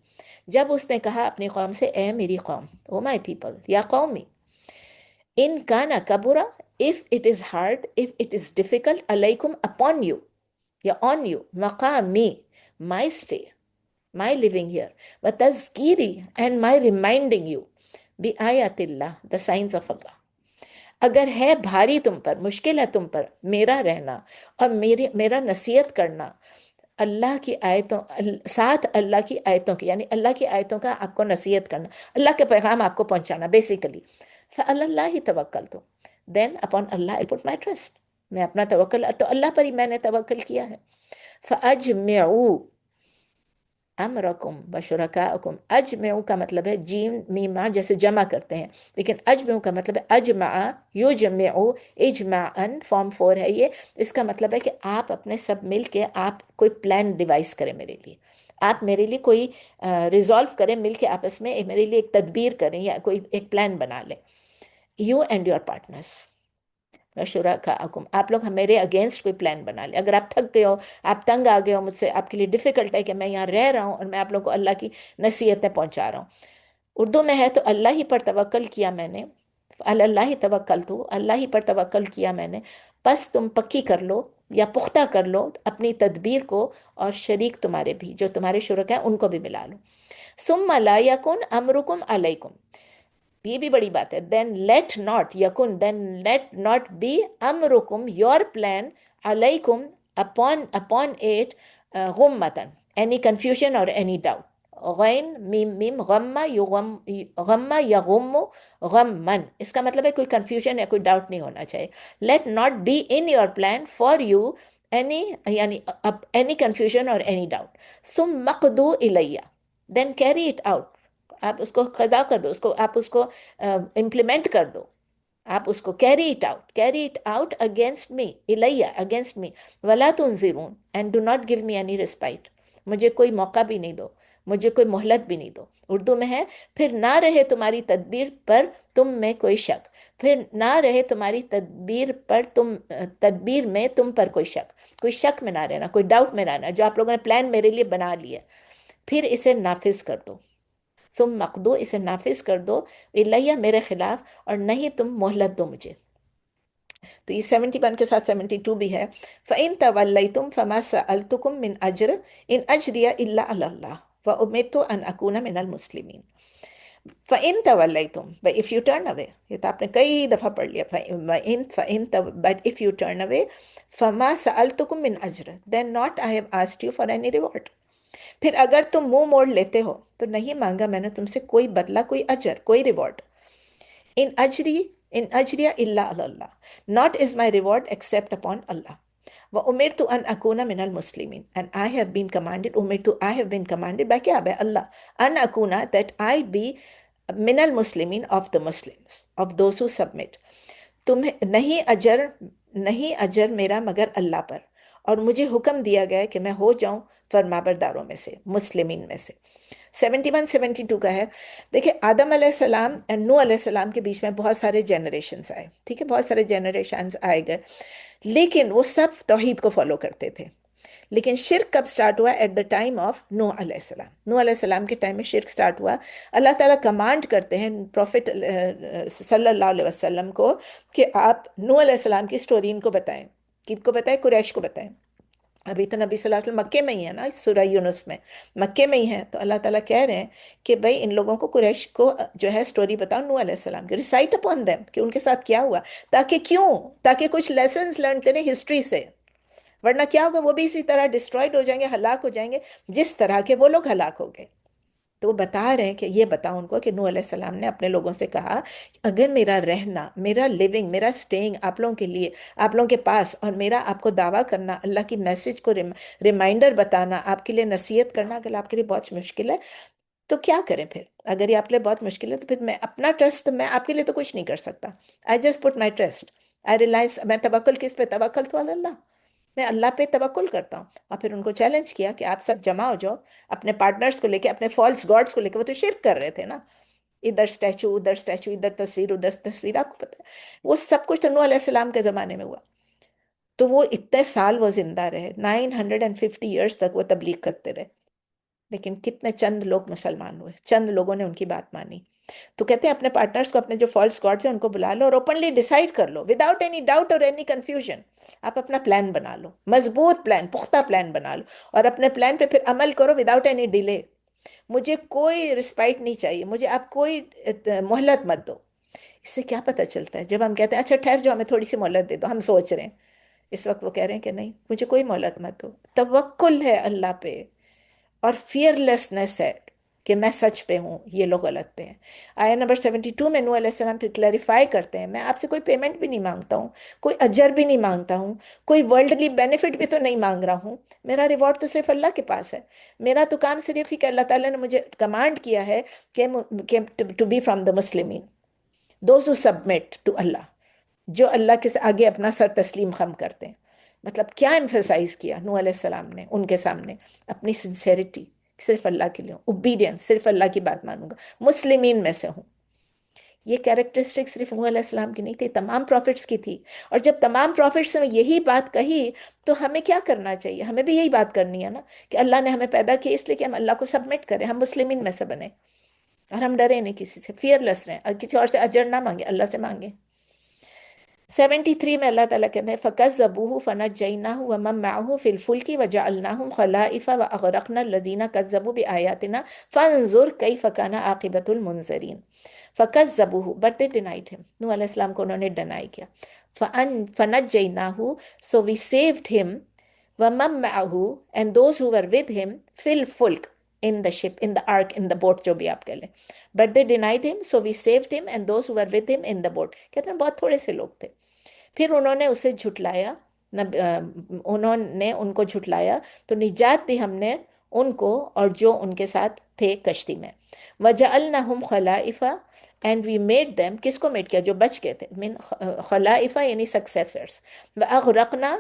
[SPEAKER 1] جب اس نے کہا اپنی قوم سے اے میری قوم، او مائی پیپل، یا قومی، ان کانا کبرا if it is hard, if it is difficult علیکم upon you. یا آن یو، مقامی، my stay, my living here, وتذکیری and my reminding you بآیات اللہ the signs of Allah. اگر ہے بھاری تم پر، مشکل ہے تم پر میرا رہنا اور میرا نصیحت کرنا اللہ کی آیتوں، ساتھ اللہ کی آیتوں کی، یعنی اللہ کی آیتوں کا آپ کو نصیحت کرنا، اللہ کے پیغام آپ کو پہنچانا بیسیکلی، فعلی اللہ ہی توکلت، then upon Allah I put my trust، میں اپنا توکل تو اللہ پر ہی میں نے توکل کیا ہے. فاجمعوا امرکم بشرکاءکم، اجمعوا کا مطلب ہے جیم میما جیسے جمع کرتے ہیں، لیکن اجمعوا کا مطلب ہے اجمع یجمع اجماعن، فارم 4 ہے یہ. اس کا مطلب ہے کہ آپ اپنے سب مل کے آپ کوئی پلان ڈیوائز کریں میرے لیے، آپ میرے لیے کوئی ریزولو کریں، مل کے آپس میں میرے لیے ایک تدبیر کریں یا کوئی ایک پلان بنا لیں. یو اینڈ یور پارٹنرس شرکاءکم، آپ لوگ میرے اگینسٹ کوئی پلان بنا لیں. اگر آپ تھک گئے ہو، آپ تنگ آ گئے ہو مجھ سے، آپ کے لیے ڈیفیکلٹ ہے کہ میں یہاں رہ رہا ہوں اور میں آپ لوگوں کو اللہ کی نصیحتیں پہنچا رہا ہوں. اردو میں ہے تو اللہ ہی پر توکل کیا میں نے، اللہ توکلت، اللہ ہی پر توکل کیا میں نے، پس تم پکی کر لو یا پختہ کر لو اپنی تدبیر کو، اور شریک تمہارے بھی جو تمہارے شرکا ہیں ان کو بھی ملا لو. ثم لا یکن امرکم علیکم، یہ بھی بڑی بات ہے. دین لیٹ ناٹ یکن، دین لیٹ ناٹ بی امرکم یور پلان علیکم اپون ایٹ غمتن، اینی کنفیوژن اور اینی ڈاؤٹ. غین میم میم غم یغم، غم یغم غمن، اس کا مطلب ہے کوئی کنفیوژن یا کوئی ڈاؤٹ نہیں ہونا چاہیے. Let not be in your plan for you any, یعنی اینی کنفیوژن اور اینی ڈاؤٹ. ثم مقدو الیہ، دین کیری اٹ آؤٹ، آپ اس کو قضا کر دو، اس کو آپ اس کو امپلیمنٹ کر دو، آپ اس کو carry it out against me, الیہ اگینسٹ می، ولا تنظرون and do not give me any respite, مجھے کوئی موقع بھی نہیں دو، مجھے کوئی مہلت بھی نہیں دو. اردو میں ہے پھر نہ رہے تمہاری تدبیر پر تم میں کوئی شک، پھر نہ رہے تمہاری تدبیر پر تدبیر میں تم پر کوئی شک میں نہ رہنا، کوئی ڈاؤٹ میں نہ رہنا. جو آپ لوگوں نے پلان میرے لیے بنا لیا پھر اسے نافذ کر دو. ثم مقدو، اسے نافذ کر دو، الیہ میرے خلاف، اور نہیں تم مہلت دو مجھے. تو یہ 71 کے ساتھ 72 بھی ہے. فَإِن تَوَلَّيْتُمْ فَمَا سَأَلْتُكُم مِّنْ أَجْرٍ إِنْ أَجْرِيَ إِلَّا عَلَى اللَّهِ وَأُمِرْتُ أَنْ أَكُونَ مِنَ الْمُسْلِمِينَ. فَإِن تَوَلَّيْتُمْ، but if you turn away، یہ تو آپ نے کئی دفعہ پڑھ لیا. But if you turn away، فَمَا سَأَلْتُكُم مِّنْ أَجْرٍ، then not I have asked you for any reward. پھر اگر تم منہ موڑ لیتے ہو تو نہیں مانگا میں نے تم سے کوئی بدلہ، کوئی اجر، کوئی ریوارڈ. ان اجری، ان اجریہ الا علی Allah, not is my reward except upon Allah. وَأُمِرْتُ أَنْ أَكُونَ مِنَ الْمُسْلِمِينَ، and I have been commanded، I have been commanded by کیا؟ by اللہ. أَنْ أَكُونَ that I be من المسلمین of the Muslims، of those who submit. تمہیں نہیں اجر میرا مگر اللہ پر، اور مجھے حکم دیا گیا ہے کہ میں ہو جاؤں فرمانبرداروں میں سے، مسلمین میں سے. 71 72 کا ہے. دیکھیں آدم علیہ السلام اور نوح علیہ السلام کے بیچ میں بہت سارے جنریشنز آئے، ٹھیک ہے، بہت سارے جنریشنز آئے گئے، لیکن وہ سب توحید کو فالو کرتے تھے. لیکن شرک کب سٹارٹ ہوا؟ ایٹ دا ٹائم آف نوح علیہ السلام. نوح علیہ السلام کے ٹائم میں شرک سٹارٹ ہوا. اللہ تعالیٰ کمانڈ کرتے ہیں پروفٹ صلی اللہ علیہ وسلم کو کہ آپ نوح علیہ السلام کی سٹوری ان کو بتائیں. کن کو بتائیں؟ قریش کو بتائیں. ابھی تو نبی صلی اللہ علیہ وسلم مکے میں ہی ہے نا، سورہ یونس میں مکے میں ہی ہے. تو اللہ تعالیٰ کہہ رہے ہیں کہ بھائی ان لوگوں کو، قریش کو جو ہے سٹوری بتاؤ نوح علیہ السلام کی، ریسائٹ اپون دیم کہ ان کے ساتھ کیا ہوا، تاکہ کچھ لیسنز لرن کریں ہسٹری سے. ورنہ کیا ہوگا؟ وہ بھی اسی طرح ڈسٹرائڈ ہو جائیں گے، ہلاک ہو جائیں گے جس طرح کے وہ لوگ ہلاک ہو گئے. تو وہ بتا رہے ہیں کہ یہ بتاؤ ان کو کہ نوح علیہ السلام نے اپنے لوگوں سے کہا اگر میرا رہنا، میرا لیونگ، میرا سٹینگ آپ لوگوں کے لیے، آپ لوگوں کے پاس، اور میرا آپ کو دعویٰ کرنا، اللہ کی میسج کو ریمائنڈر بتانا، آپ کے لیے نصیحت کرنا اگر آپ کے لیے بہت مشکل ہے تو کیا کریں پھر؟ اگر یہ آپ کے لیے بہت مشکل ہے تو پھر میں اپنا ٹرسٹ، میں آپ کے لیے تو کچھ نہیں کر سکتا. I just put my trust, I realise, میں توکل کس پہ؟ توکل تو اللہ، میں اللہ پہ توکل کرتا ہوں. اور پھر ان کو چیلنج کیا کہ آپ سب جمع ہو جاؤ اپنے پارٹنرز کو لے کے، اپنے فالس گاڈز کو لے کے. وہ تو شرک کر رہے تھے نا، ادھر اسٹیچو، ادھر اسٹیچو، ادھر تصویر، ادھر تصویر. آپ کو پتہ ہے وہ سب کچھ تو نوح علیہ السلام کے زمانے میں ہوا. تو وہ اتنے سال وہ زندہ رہے، 950 ایئرس تک وہ تبلیغ کرتے رہے. لیکن کتنے چند لوگ مسلمان ہوئے، چند لوگوں نے ان کی بات مانی. تو کہتے ہیں اپنے پارٹنرز کو، اپنے جو فالس گاڈز ہیں ان کو بلا لو اور اوپنلی ڈیسائیڈ کر لو وداؤٹ اینی ڈاؤٹ اور اینی کنفیوژن. آپ اپنا پلان بنا لو، مضبوط پلان، پختہ پلان بنا لو، اور اپنے پلان پہ پھر عمل کرو وداؤٹ اینی ڈیلے. مجھے کوئی رسپائٹ نہیں چاہیے، مجھے آپ کوئی مہلت مت دو. اس سے کیا پتہ چلتا ہے؟ جب ہم کہتے ہیں اچھا ٹھہر جاؤ، ہمیں تھوڑی سی مہلت دے دو، ہم سوچ رہے ہیں، اس وقت وہ کہہ رہے ہیں کہ نہیں، مجھے کوئی مہلت مت دو. توکل ہے اللہ پہ اور فیئر لیسنس ہے کہ میں سچ پہ ہوں، یہ لوگ غلط پہ ہیں. آیا نمبر 72 میں نوح علیہ السلام پھر کلیریفائی کرتے ہیں، میں آپ سے کوئی پیمنٹ بھی نہیں مانگتا ہوں، کوئی اجر بھی نہیں مانگتا ہوں، کوئی ورلڈلی بینیفٹ بھی تو نہیں مانگ رہا ہوں. میرا ریوارڈ تو صرف اللہ کے پاس ہے. میرا تو کام صرف ہی کہ اللہ تعالیٰ نے مجھے کمانڈ کیا ہے کہ ٹو بی فرام دا مسلمین، those who submit to Allah, جو اللہ کے آگے اپنا سر تسلیم خم کرتے ہیں. مطلب کیا ایمفیسائز کیا نوح علیہ السلام نے ان کے سامنے؟ اپنی سنسیریٹی، صرف اللہ کے لیے ہوں، اوبیڈینس، صرف اللہ کی بات مانوں گا، مسلمین میں سے ہوں. یہ کیریکٹرسٹک صرف نوح علیہ السلام کی نہیں تھی، تمام پروفٹس کی تھی. اور جب تمام پروفٹس نے یہی بات کہی تو ہمیں کیا کرنا چاہیے؟ ہمیں بھی یہی بات کرنی ہے نا، کہ اللہ نے ہمیں پیدا کیا اس لیے کہ ہم اللہ کو سبمٹ کریں، ہم مسلمین میں سے بنیں، اور ہم ڈرے نہیں کسی سے، فیئر لیس رہیں، اور کسی اور سے اجر نہ مانگے، اللہ سے مانگیں. 73 میں اللہ تعالیٰ کہتے ہیں فَكَذَّبُوهُ فَنَجَّيْنَاهُ وَمَن مَّعَهُ فِي الْفُلْكِ وَجَعَلْنَاهُمْ خَلَائِفَ وَأَغْرَقْنَا الَّذِينَ كَذَّبُوا بِآيَاتِنَا فَانظُرْ كَيْفَ كَانَ عَاقِبَةُ الْمُنذَرِينَ. فَكَذَّبُوهُ but they denied him. نوح علیہ السلام کو انہوں نے ڈینائی کیا. فَنَجَّيْنَاهُ so we saved him وَمَن مَّعَهُ and those who were with him فِي الْفُلْكِ in the ship, in the ark, in the boat، جو بھی آپ کہہ لیں. But they denied him so we saved him and those who were with him in the boat. کہتے ہیں بہت تھوڑے سے لوگ تھے. پھر انہوں نے اسے جھٹلایا، انہوں نے ان کو جھٹلایا تو نجات دی ہم نے ان کو اور جو ان کے ساتھ تھے کشتی میں. وَجَعَلْنَاهُمْ خَلَائِفَ and we made them، کس کو میڈ کیا؟ جو بچ گئے تھے، من خلائفہ یعنی سکسیسرز. وَأَغْرَقْنَا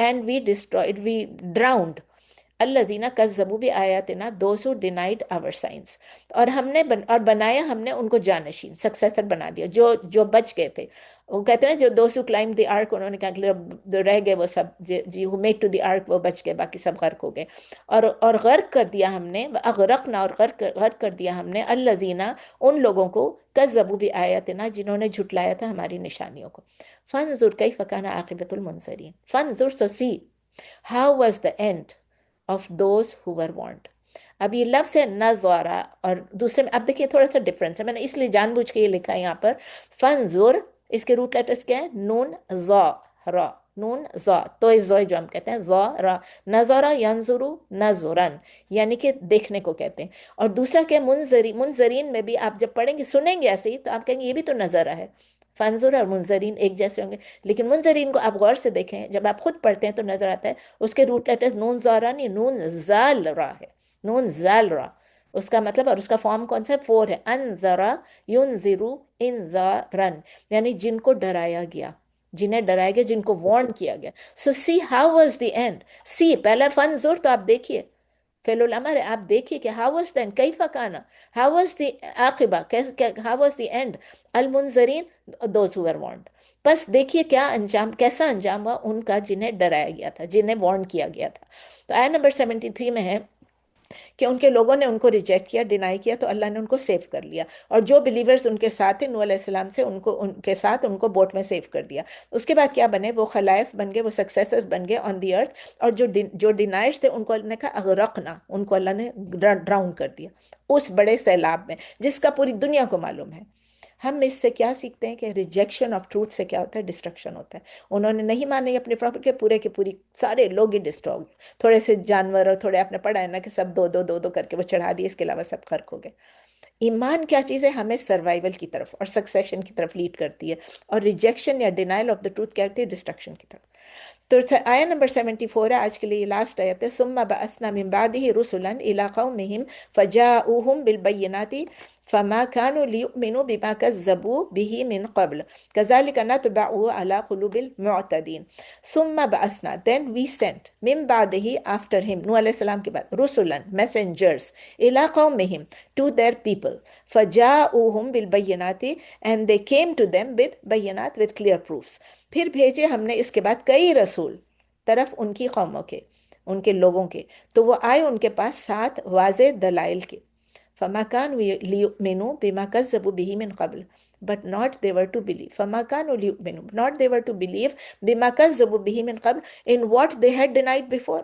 [SPEAKER 1] and we destroyed، we drowned الذین کذبوا بآیاتنا those who denied our signs. اور ہم نے اور بنایا ہم نے ان کو جانشین، سکسیسر بنا دیا، جو بچ گئے تھے. وہ کہتے ہیں جو those who climb the ark, انہوں نے کہا رہ گئے وہ سب، جی who made to the ark, وہ بچ گئے، باقی سب غرق ہو گئے. اور غرق کر دیا ہم نے، اغرقنا اور غرق کر دیا ہم نے الذین ان لوگوں کو کذبوا بآیاتنا جنہوں نے جھٹلایا تھا ہماری نشانیوں کو. فانظر کیف کان عاقبۃ المنذرین. فانظر so see how was the end of those who were warned. اب یہ لفظ ہے نظارہ، اور دوسرے میں اب دیکھیے تھوڑا سا ڈفرنس ہے، میں نے اس لیے جان بوجھ کے یہ لکھا ہے یہاں پر. فنظر، اس کے روٹ لیٹرز کیا ہے؟ نون زا را، نون زا تو زوئے جو ہم کہتے ہیں زا را. نظارہ ینظرو نظرن یعنی کہ دیکھنے کو کہتے ہیں. اور دوسرا کیا؟ منظرین. منظرین میں بھی آپ جب پڑھیں گے سنیں گے ایسے ہی تو آپ کہیں گے یہ بھی تو نظارہ ہے. فنظر اور منظرین ایک جیسے ہوں گے، لیکن منظرین کو آپ غور سے دیکھیں، جب آپ خود پڑھتے ہیں تو نظر آتا ہے اس کے روٹ لیٹرز نون زارا نہیں، نون زال را ہے، نون زال را. اس کا مطلب اور اس کا فارم کون سا ہے؟ 4 ہے. انذرا ینذرو انذارن یعنی جن کو ڈرایا گیا، جنہیں ڈرایا گیا، جن کو وارن کیا گیا. So see how was the end. See پہلا فنظر تو آپ دیکھیے فعل الامر ہے، آپ دیکھیے کہ ہاؤ واز دی اینڈ، کیفا کانا، ہاؤ واز دی عاقبہ، ہاؤ واز دی اینڈ. المنذرین دوز ہو ور وارنڈ. بس دیکھیے کیا انجام، کیسا انجام ہوا ان کا جنہیں ڈرایا گیا تھا، جنہیں وارن کیا گیا تھا. تو آیت نمبر 73 میں ہے کہ ان کے لوگوں نے ان کو ریجیکٹ کیا، ڈینائی کیا، تو اللہ نے ان کو سیو کر لیا، اور جو بلیورز ان کے ساتھ تھے نوح علیہ السلام سے، ان کے ساتھ ان کو بوٹ میں سیو کر دیا. اس کے بعد کیا بنے؟ وہ خلائف بن گئے، وہ سکسیسرز بن گئے آن دی ارتھ. اور جو ڈینائرز تھے ان کو اللہ نے کہا اغرقنا، ان کو اللہ نے ڈراؤن کر دیا اس بڑے سیلاب میں، جس کا پوری دنیا کو معلوم ہے. ہم اس سے کیا سیکھتے ہیں کہ ریجیکشن آف ٹروتھ سے کیا ہوتا ہے؟ ڈسٹرکشن ہوتا ہے. انہوں نے نہیں مانی اپنی پراپرٹی کے پورے کے پوری سارے لوگ ہی ڈسٹرو ہو گئے. تھوڑے سے جانور اور تھوڑے آپ نے پڑھا ہے نا کہ سب دو دو دو دو کر کے وہ چڑھا دیے، اس کے علاوہ سب غرق ہو گئے. ایمان کیا چیز ہے؟ ہمیں سروائیول کی طرف اور سکسیشن کی طرف لیڈ کرتی ہے، اور ریجیکشن یا ڈینائل آف دا ٹروتھ کیا کرتی ہے؟ ڈسٹرکشن کی طرف. تو آیا نمبر 74 ہے آج کے لیے لاسٹ آیت ہے. ثم بعثنا من بعده رسلا الى قومهم فجاءوهم بالبينات فما كانوا ليؤمنوا بما كذبوا به من قبل كذلك نتبع على قلوب المعتدين. ثم بعثنا then we sent من بعده after him نوح علیہ السلام کے بعد رسلا messengers الى قومهم to their people فجاءوهم بالبينات and they came to them with بینات with clear proofs. پھر بھیجے ہم نے اس کے بعد کئی رسول طرف ان کی قوموں کے، ان کے لوگوں کے، تو وہ آئے ان کے پاس 7 واضح دلائل کے. فما كانوا ليؤمنوا بما كذبوا به من قبل, but not they were to believe. فما كانوا ليؤمنوا, not they were to believe بما كذبوا به من قبل, in what they had denied before.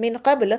[SPEAKER 1] min قبل,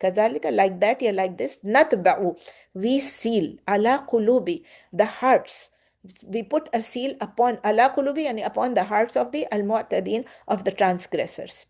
[SPEAKER 1] Kazalika, like that, yeah, like this. Natba'u, we seal. Ala qulubi, the hearts. We put a seal upon ala qulubi, yani upon the hearts of the al-mu'tadin, of the transgressors,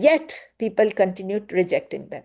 [SPEAKER 1] Yet people continued rejecting them.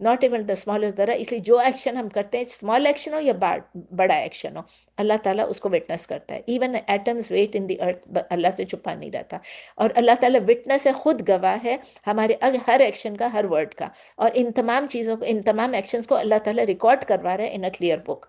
[SPEAKER 1] Not even the smallest ذرا. اس لیے جو action ہم کرتے ہیں small action ہو یا بڑا action ہو، اللہ تعالیٰ اس کو وٹنس کرتا ہے. Even atoms wait in the ارتھ اللہ سے چھپا نہیں رہتا. اور اللہ تعالیٰ وٹنس ہے، خود گواہ ہے ہمارے ہر ایکشن کا، ہر ورڈ کا. اور ان تمام چیزوں کو، ان تمام ایکشنز کو اللہ تعالیٰ ریکارڈ کروا رہا ہے ان اے کلیئر بک.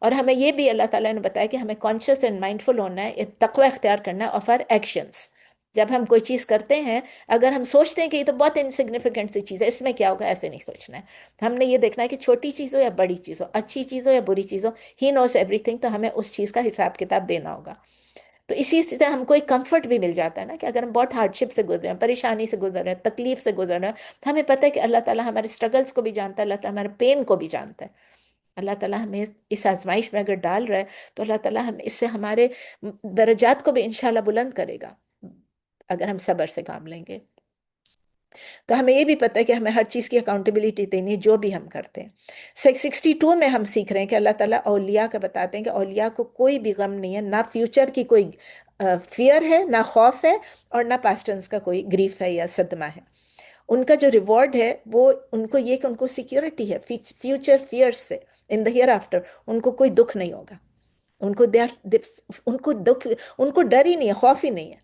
[SPEAKER 1] اور ہمیں یہ بھی اللہ تعالیٰ نے بتایا کہ ہمیں کانشیس اینڈ مائنڈفل ہونا ہے، تقوی اختیار کرنا ہے آف آر ایکشنز. جب ہم کوئی چیز کرتے ہیں، اگر ہم سوچتے ہیں کہ یہ تو بہت انسگنیفیکنٹ سی چیز ہے، اس میں کیا ہوگا، ایسے نہیں سوچنا ہے. ہم نے یہ دیکھنا ہے کہ چھوٹی چیز ہو یا بڑی چیز ہو، اچھی چیز ہو یا بری چیز ہو، ہی نوز ایوری تھنگ. تو ہمیں اس چیز کا حساب کتاب دینا ہوگا. تو اسی سے ہم کو ایک کمفرٹ بھی مل جاتا ہے نا، کہ اگر ہم بہت ہارڈ شپ سے گزر رہے ہیں، پریشانی سے گزر رہے ہیں، تکلیف سے گزر رہے ہیں، تو ہمیں پتہ ہے کہ اللہ تعالیٰ ہمارے اسٹرگلس کو بھی جانتا ہے، اللہ تعالیٰ ہمارے پین کو بھی جانتا ہے. اللہ تعالیٰ ہمیں اس آزمائش میں اگر ڈال رہا ہے، تو اللہ تعالیٰ ہم اس سے ہمارے درجات کو بھی انشاءاللہ بلند کرے گا اگر ہم صبر سے کام لیں گے. تو ہمیں یہ بھی پتہ ہے کہ ہمیں ہر چیز کی اکاؤنٹیبلٹی دینی ہے جو بھی ہم کرتے ہیں. 62 میں ہم سیکھ رہے ہیں کہ اللہ تعالیٰ اولیاء کا بتاتے ہیں کہ اولیاء کو کوئی بھی غم نہیں ہے، نہ فیوچر کی کوئی فیئر ہے، نہ خوف ہے، اور نہ پاسٹنس کا کوئی گریف ہے یا صدمہ ہے. ان کا جو ریوارڈ ہے وہ ان کو یہ کہ ان کو سیکیورٹی ہے فیوچر فیئر سے. ان دا ہیئر آفٹر ان کو کوئی دکھ نہیں ہوگا. ان کو ان کو دکھ، ان کو ڈر ہی نہیں ہے، خوف ہی نہیں ہے.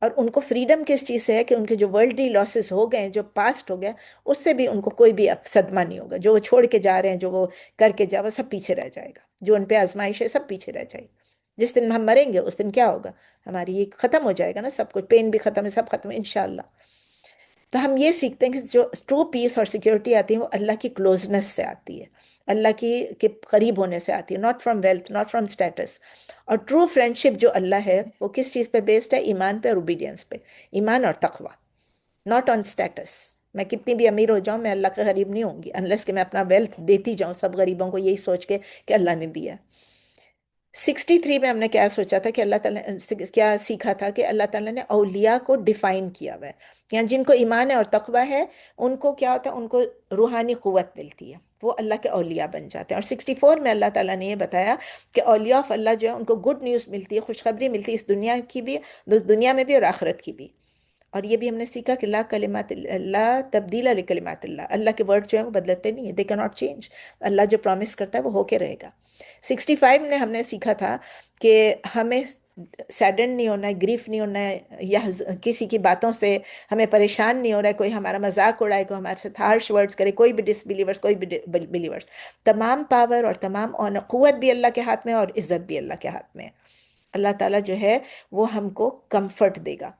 [SPEAKER 1] اور ان کو فریڈم کس چیز سے ہے کہ ان کے جو ورلڈلی لاسز ہو گئے ہیں، جو پاسٹ ہو گیا، اس سے بھی ان کو کوئی بھی اب صدمہ نہیں ہوگا. جو وہ چھوڑ کے جا رہے ہیں، جو وہ کر کے جا، وہ سب پیچھے رہ جائے گا. جو ان پہ آزمائش ہے سب پیچھے رہ جائے گی. جس دن ہم مریں گے اس دن کیا ہوگا، ہماری یہ ختم ہو جائے گا نا، سب کچھ، پین بھی ختم ہے، سب ختم ہے انشاءاللہ. تو ہم یہ سیکھتے ہیں کہ جو ٹرو پیس اور سیکیورٹی آتی ہے وہ اللہ کی کلوزنس سے آتی ہے، اللہ کی کے قریب ہونے سے آتی ہے، not from wealth, not from status. اور ٹرو فرینڈشپ جو اللہ ہے وہ کس چیز پہ بیسڈ ہے، ایمان پہ اور اوبیڈینس پہ. ایمان اور تقوی، ناٹ آن اسٹیٹس. میں کتنی بھی امیر ہو جاؤں، میں اللہ کے غریب نہیں ہوں گی انلیس کہ میں اپنا ویلتھ دیتی جاؤں سب غریبوں کو، یہی سوچ کے کہ اللہ نے دیا. 63 میں ہم نے کیا سوچا تھا کہ اللہ تعالیٰ کیا سیکھا تھا کہ اللہ تعالیٰ نے اولیاء کو ڈیفائن کیا ہوا ہے. یعنی جن کو ایمان ہے اور تقوی ہے، ان کو کیا ہوتا ہے، ان کو روحانی قوت ملتی ہے، وہ اللہ کے اولیاء بن جاتے ہیں. اور 64 میں اللہ تعالیٰ نے یہ بتایا کہ اولیاء آف اللہ جو ہے ان کو گڈ نیوز ملتی ہے، خوشخبری ملتی ہے اس دنیا کی بھی، دنیا میں بھی اور آخرت کی بھی. اور یہ بھی ہم نے سیکھا کہ لا کلمات اللہ تبدیل لکلمات اللہ. اللہ کے ورڈ جو ہیں وہ بدلتے نہیں ہیں، دے کی ناٹ چینج. اللہ جو پرومس کرتا ہے وہ ہو کے رہے گا. 65 میں ہم نے سیکھا تھا کہ ہمیں سیڈن نہیں ہونا ہے، گریف نہیں ہونا ہے، یا کسی کی باتوں سے ہمیں پریشان نہیں ہو رہا ہے، کوئی ہمارا مذاق اڑائے، کوئی ہمارے ساتھ ہارش ورڈز کرے، کوئی بھی ڈس بلیورس، کوئی بھی بلیورس. تمام پاور اور تمام قوت بھی اللہ کے ہاتھ میں، اور عزت بھی اللہ کے ہاتھ میں ہے. اللہ تعالیٰ جو ہے وہ ہم کو کمفرٹ دے گا.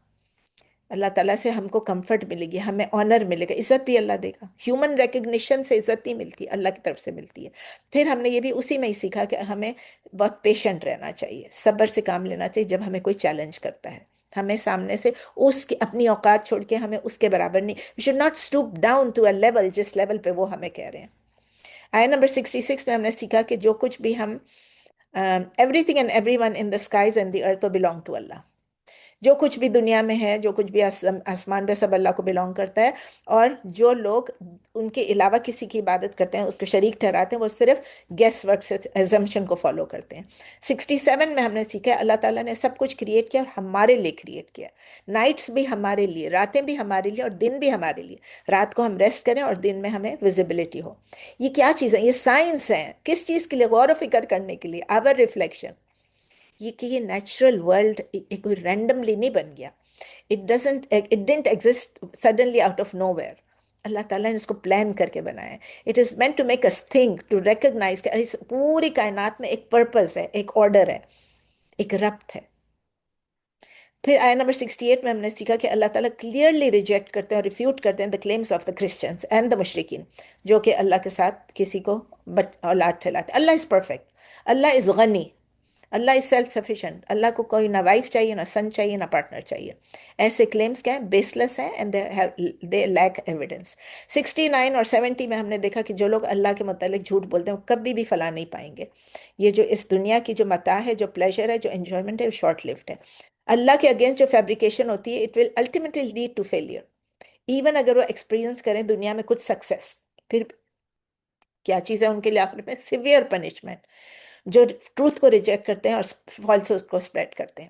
[SPEAKER 1] اللہ تعالیٰ سے ہم کو کمفرٹ ملے گی، ہمیں آنر ملے گا، عزت بھی اللہ دے گا. ہیومن ریکگنیشن سے عزت نہیں ملتی، اللہ کی طرف سے ملتی ہے. پھر ہم نے یہ بھی اسی میں ہی سیکھا کہ ہمیں بہت پیشنٹ رہنا چاہیے، صبر سے کام لینا چاہیے جب ہمیں کوئی چیلنج کرتا ہے. ہمیں سامنے سے اس کی اپنی اوقات چھوڑ کے ہمیں اس کے برابر نہیں، we should not stoop down to a level جس لیول پہ وہ ہمیں کہہ رہے ہیں. آیا نمبر 66 میں ہم نے سیکھا کہ جو کچھ بھی ہم everything and everyone in the skies and the earth belong to Allah. جو کچھ بھی دنیا میں ہے، جو کچھ بھی آسمان پہ، سب اللہ کو بلونگ کرتا ہے. اور جو لوگ ان کے علاوہ کسی کی عبادت کرتے ہیں، اس کو شریک ٹھہراتے ہیں، وہ صرف گیس ورک سے ایزمپشن کو فالو کرتے ہیں. 67 میں ہم نے سیکھا اللہ تعالیٰ نے سب کچھ کریٹ کیا اور ہمارے لیے کریٹ کیا. نائٹس بھی ہمارے لیے، راتیں بھی ہمارے لیے، اور دن بھی ہمارے لیے. رات کو ہم ریسٹ کریں اور دن میں ہمیں ویزیبلٹی ہو. یہ کیا چیز ہے، یہ سائنس ہے. کس چیز کے لیے، غور و فکر کرنے کے لیے، آور ریفلیکشن. یہ کہ یہ نیچرل ورلڈ کوئی رینڈملی نہیں بن گیا. it didn't exist suddenly out of nowhere. اللہ تعالیٰ نے اس کو پلان کر کے بنایا ہے. It is meant to make us think, to recognise کہ اس پوری کائنات میں ایک پرپز ہے، ایک آرڈر ہے، ایک ربط ہے. پھر آیا نمبر 68 میں ہم نے سیکھا کہ اللہ تعالیٰ کلیئرلی ریجیکٹ کرتے ہیں اور ریفیوٹ کرتے ہیں the claims of the Christians and the مشرکین، جو کہ اللہ کے ساتھ کسی کو اولاد ٹھہراتے. Allah is perfect, Allah is غنی، Allah is self sufficient. Allah کو کوئی نہ وائف چاہیے، نہ سن چاہیے، نہ پارٹنر چاہیے. ایسے کلیمز کیا ہیں، بیس لیس ہیں، اینڈ دے لیک ایویڈنس. 69 اور 70 میں ہم نے دیکھا کہ جو لوگ اللہ کے متعلق جھوٹ بولتے ہیں وہ کبھی بھی فلاح نہیں پائیں گے. یہ جو اس دنیا کی جو متاع ہے، جو پلیجر ہے، جو انجوائمنٹ ہے، وہ شارٹ لیوڈ ہے. اللہ کے اگینسٹ جو فیبریکیشن ہوتی ہے، it will ultimately lead to failure. Even اگر وہ ایکسپیرینس کریں دنیا میں کچھ سکسیس، پھر کیا چیز ہے ان کے لیے آخر میں سیویئر پنشمنٹ. جو ٹروتھ کو ریجیکٹ کرتے ہیں اور فالسز کو اسپریڈ کرتے ہیں.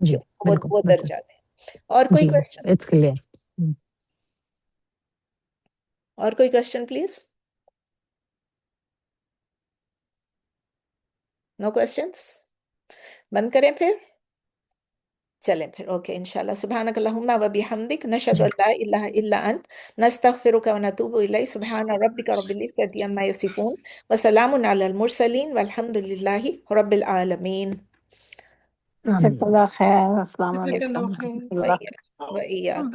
[SPEAKER 3] جی
[SPEAKER 1] کہ
[SPEAKER 3] بالکل
[SPEAKER 1] وہ
[SPEAKER 3] بالکل
[SPEAKER 1] درجات ہیں. اور کوئی
[SPEAKER 3] جی
[SPEAKER 1] کوشچن؟
[SPEAKER 3] It's clear.
[SPEAKER 1] اور کوئی کوشچن پلیز؟ No questions? بند کریں پھر؟ چلیں پھر اوکے انشاءاللہ. سبحانک اللہم و بحمدک نشہد ان لا الہ الا انت نستغفرک و نتوب الیک. سبحان ربک رب العزۃ عما یصفون وسلام علی المرسلین والحمد للہ رب العالمین.
[SPEAKER 2] جزاک اللہ خیر. السلام
[SPEAKER 4] جزاک اللہ
[SPEAKER 2] علیکم.
[SPEAKER 4] خیر.
[SPEAKER 1] وإیاک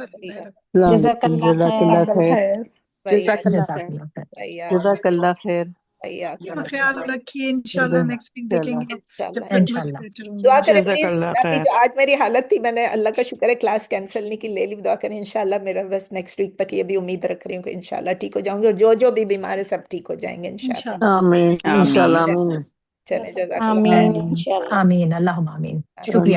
[SPEAKER 2] جزاک اللہ
[SPEAKER 5] جزاک
[SPEAKER 2] خیر.
[SPEAKER 5] اللہ خیر. جزاک اللہ
[SPEAKER 3] جزاک
[SPEAKER 5] خیر.
[SPEAKER 3] اللہ خیر.
[SPEAKER 5] جزاک اللہ خیر.
[SPEAKER 4] اپنا خیال رکھیے. انشاءاللہ نیکسٹ ویک دیکھیں گے جب
[SPEAKER 1] انشاءاللہ
[SPEAKER 4] خدمت
[SPEAKER 3] انشاءاللہ.
[SPEAKER 4] بہتر ہوں گی.
[SPEAKER 1] دعا کریں
[SPEAKER 6] جزاک
[SPEAKER 1] پلیز.
[SPEAKER 6] اللہ
[SPEAKER 1] ابھی
[SPEAKER 6] خیر.
[SPEAKER 1] جو آج میری حالت تھی، میں نے اللہ کا شکر ہے کلاس کینسل نہیں کی، لے لی. دعا کریں انشاءاللہ میرا بس نیکسٹ ویک تک یہ بھی امید رکھ رہی ہوں کہ انشاءاللہ ٹھیک ہو جاؤں گی، اور جو بھی بیمار ہے سب ٹھیک ہو جائیں گے انشاءاللہ.
[SPEAKER 4] انشاءاللہ.
[SPEAKER 5] آمین
[SPEAKER 6] آمین.
[SPEAKER 5] انشاءاللہ. آمین.
[SPEAKER 1] چلیں جزاک اللہ
[SPEAKER 2] آمین
[SPEAKER 1] خیر.
[SPEAKER 2] انشاءاللہ.
[SPEAKER 3] آمین اللہم آمین.
[SPEAKER 1] آمین.
[SPEAKER 3] شکریہ.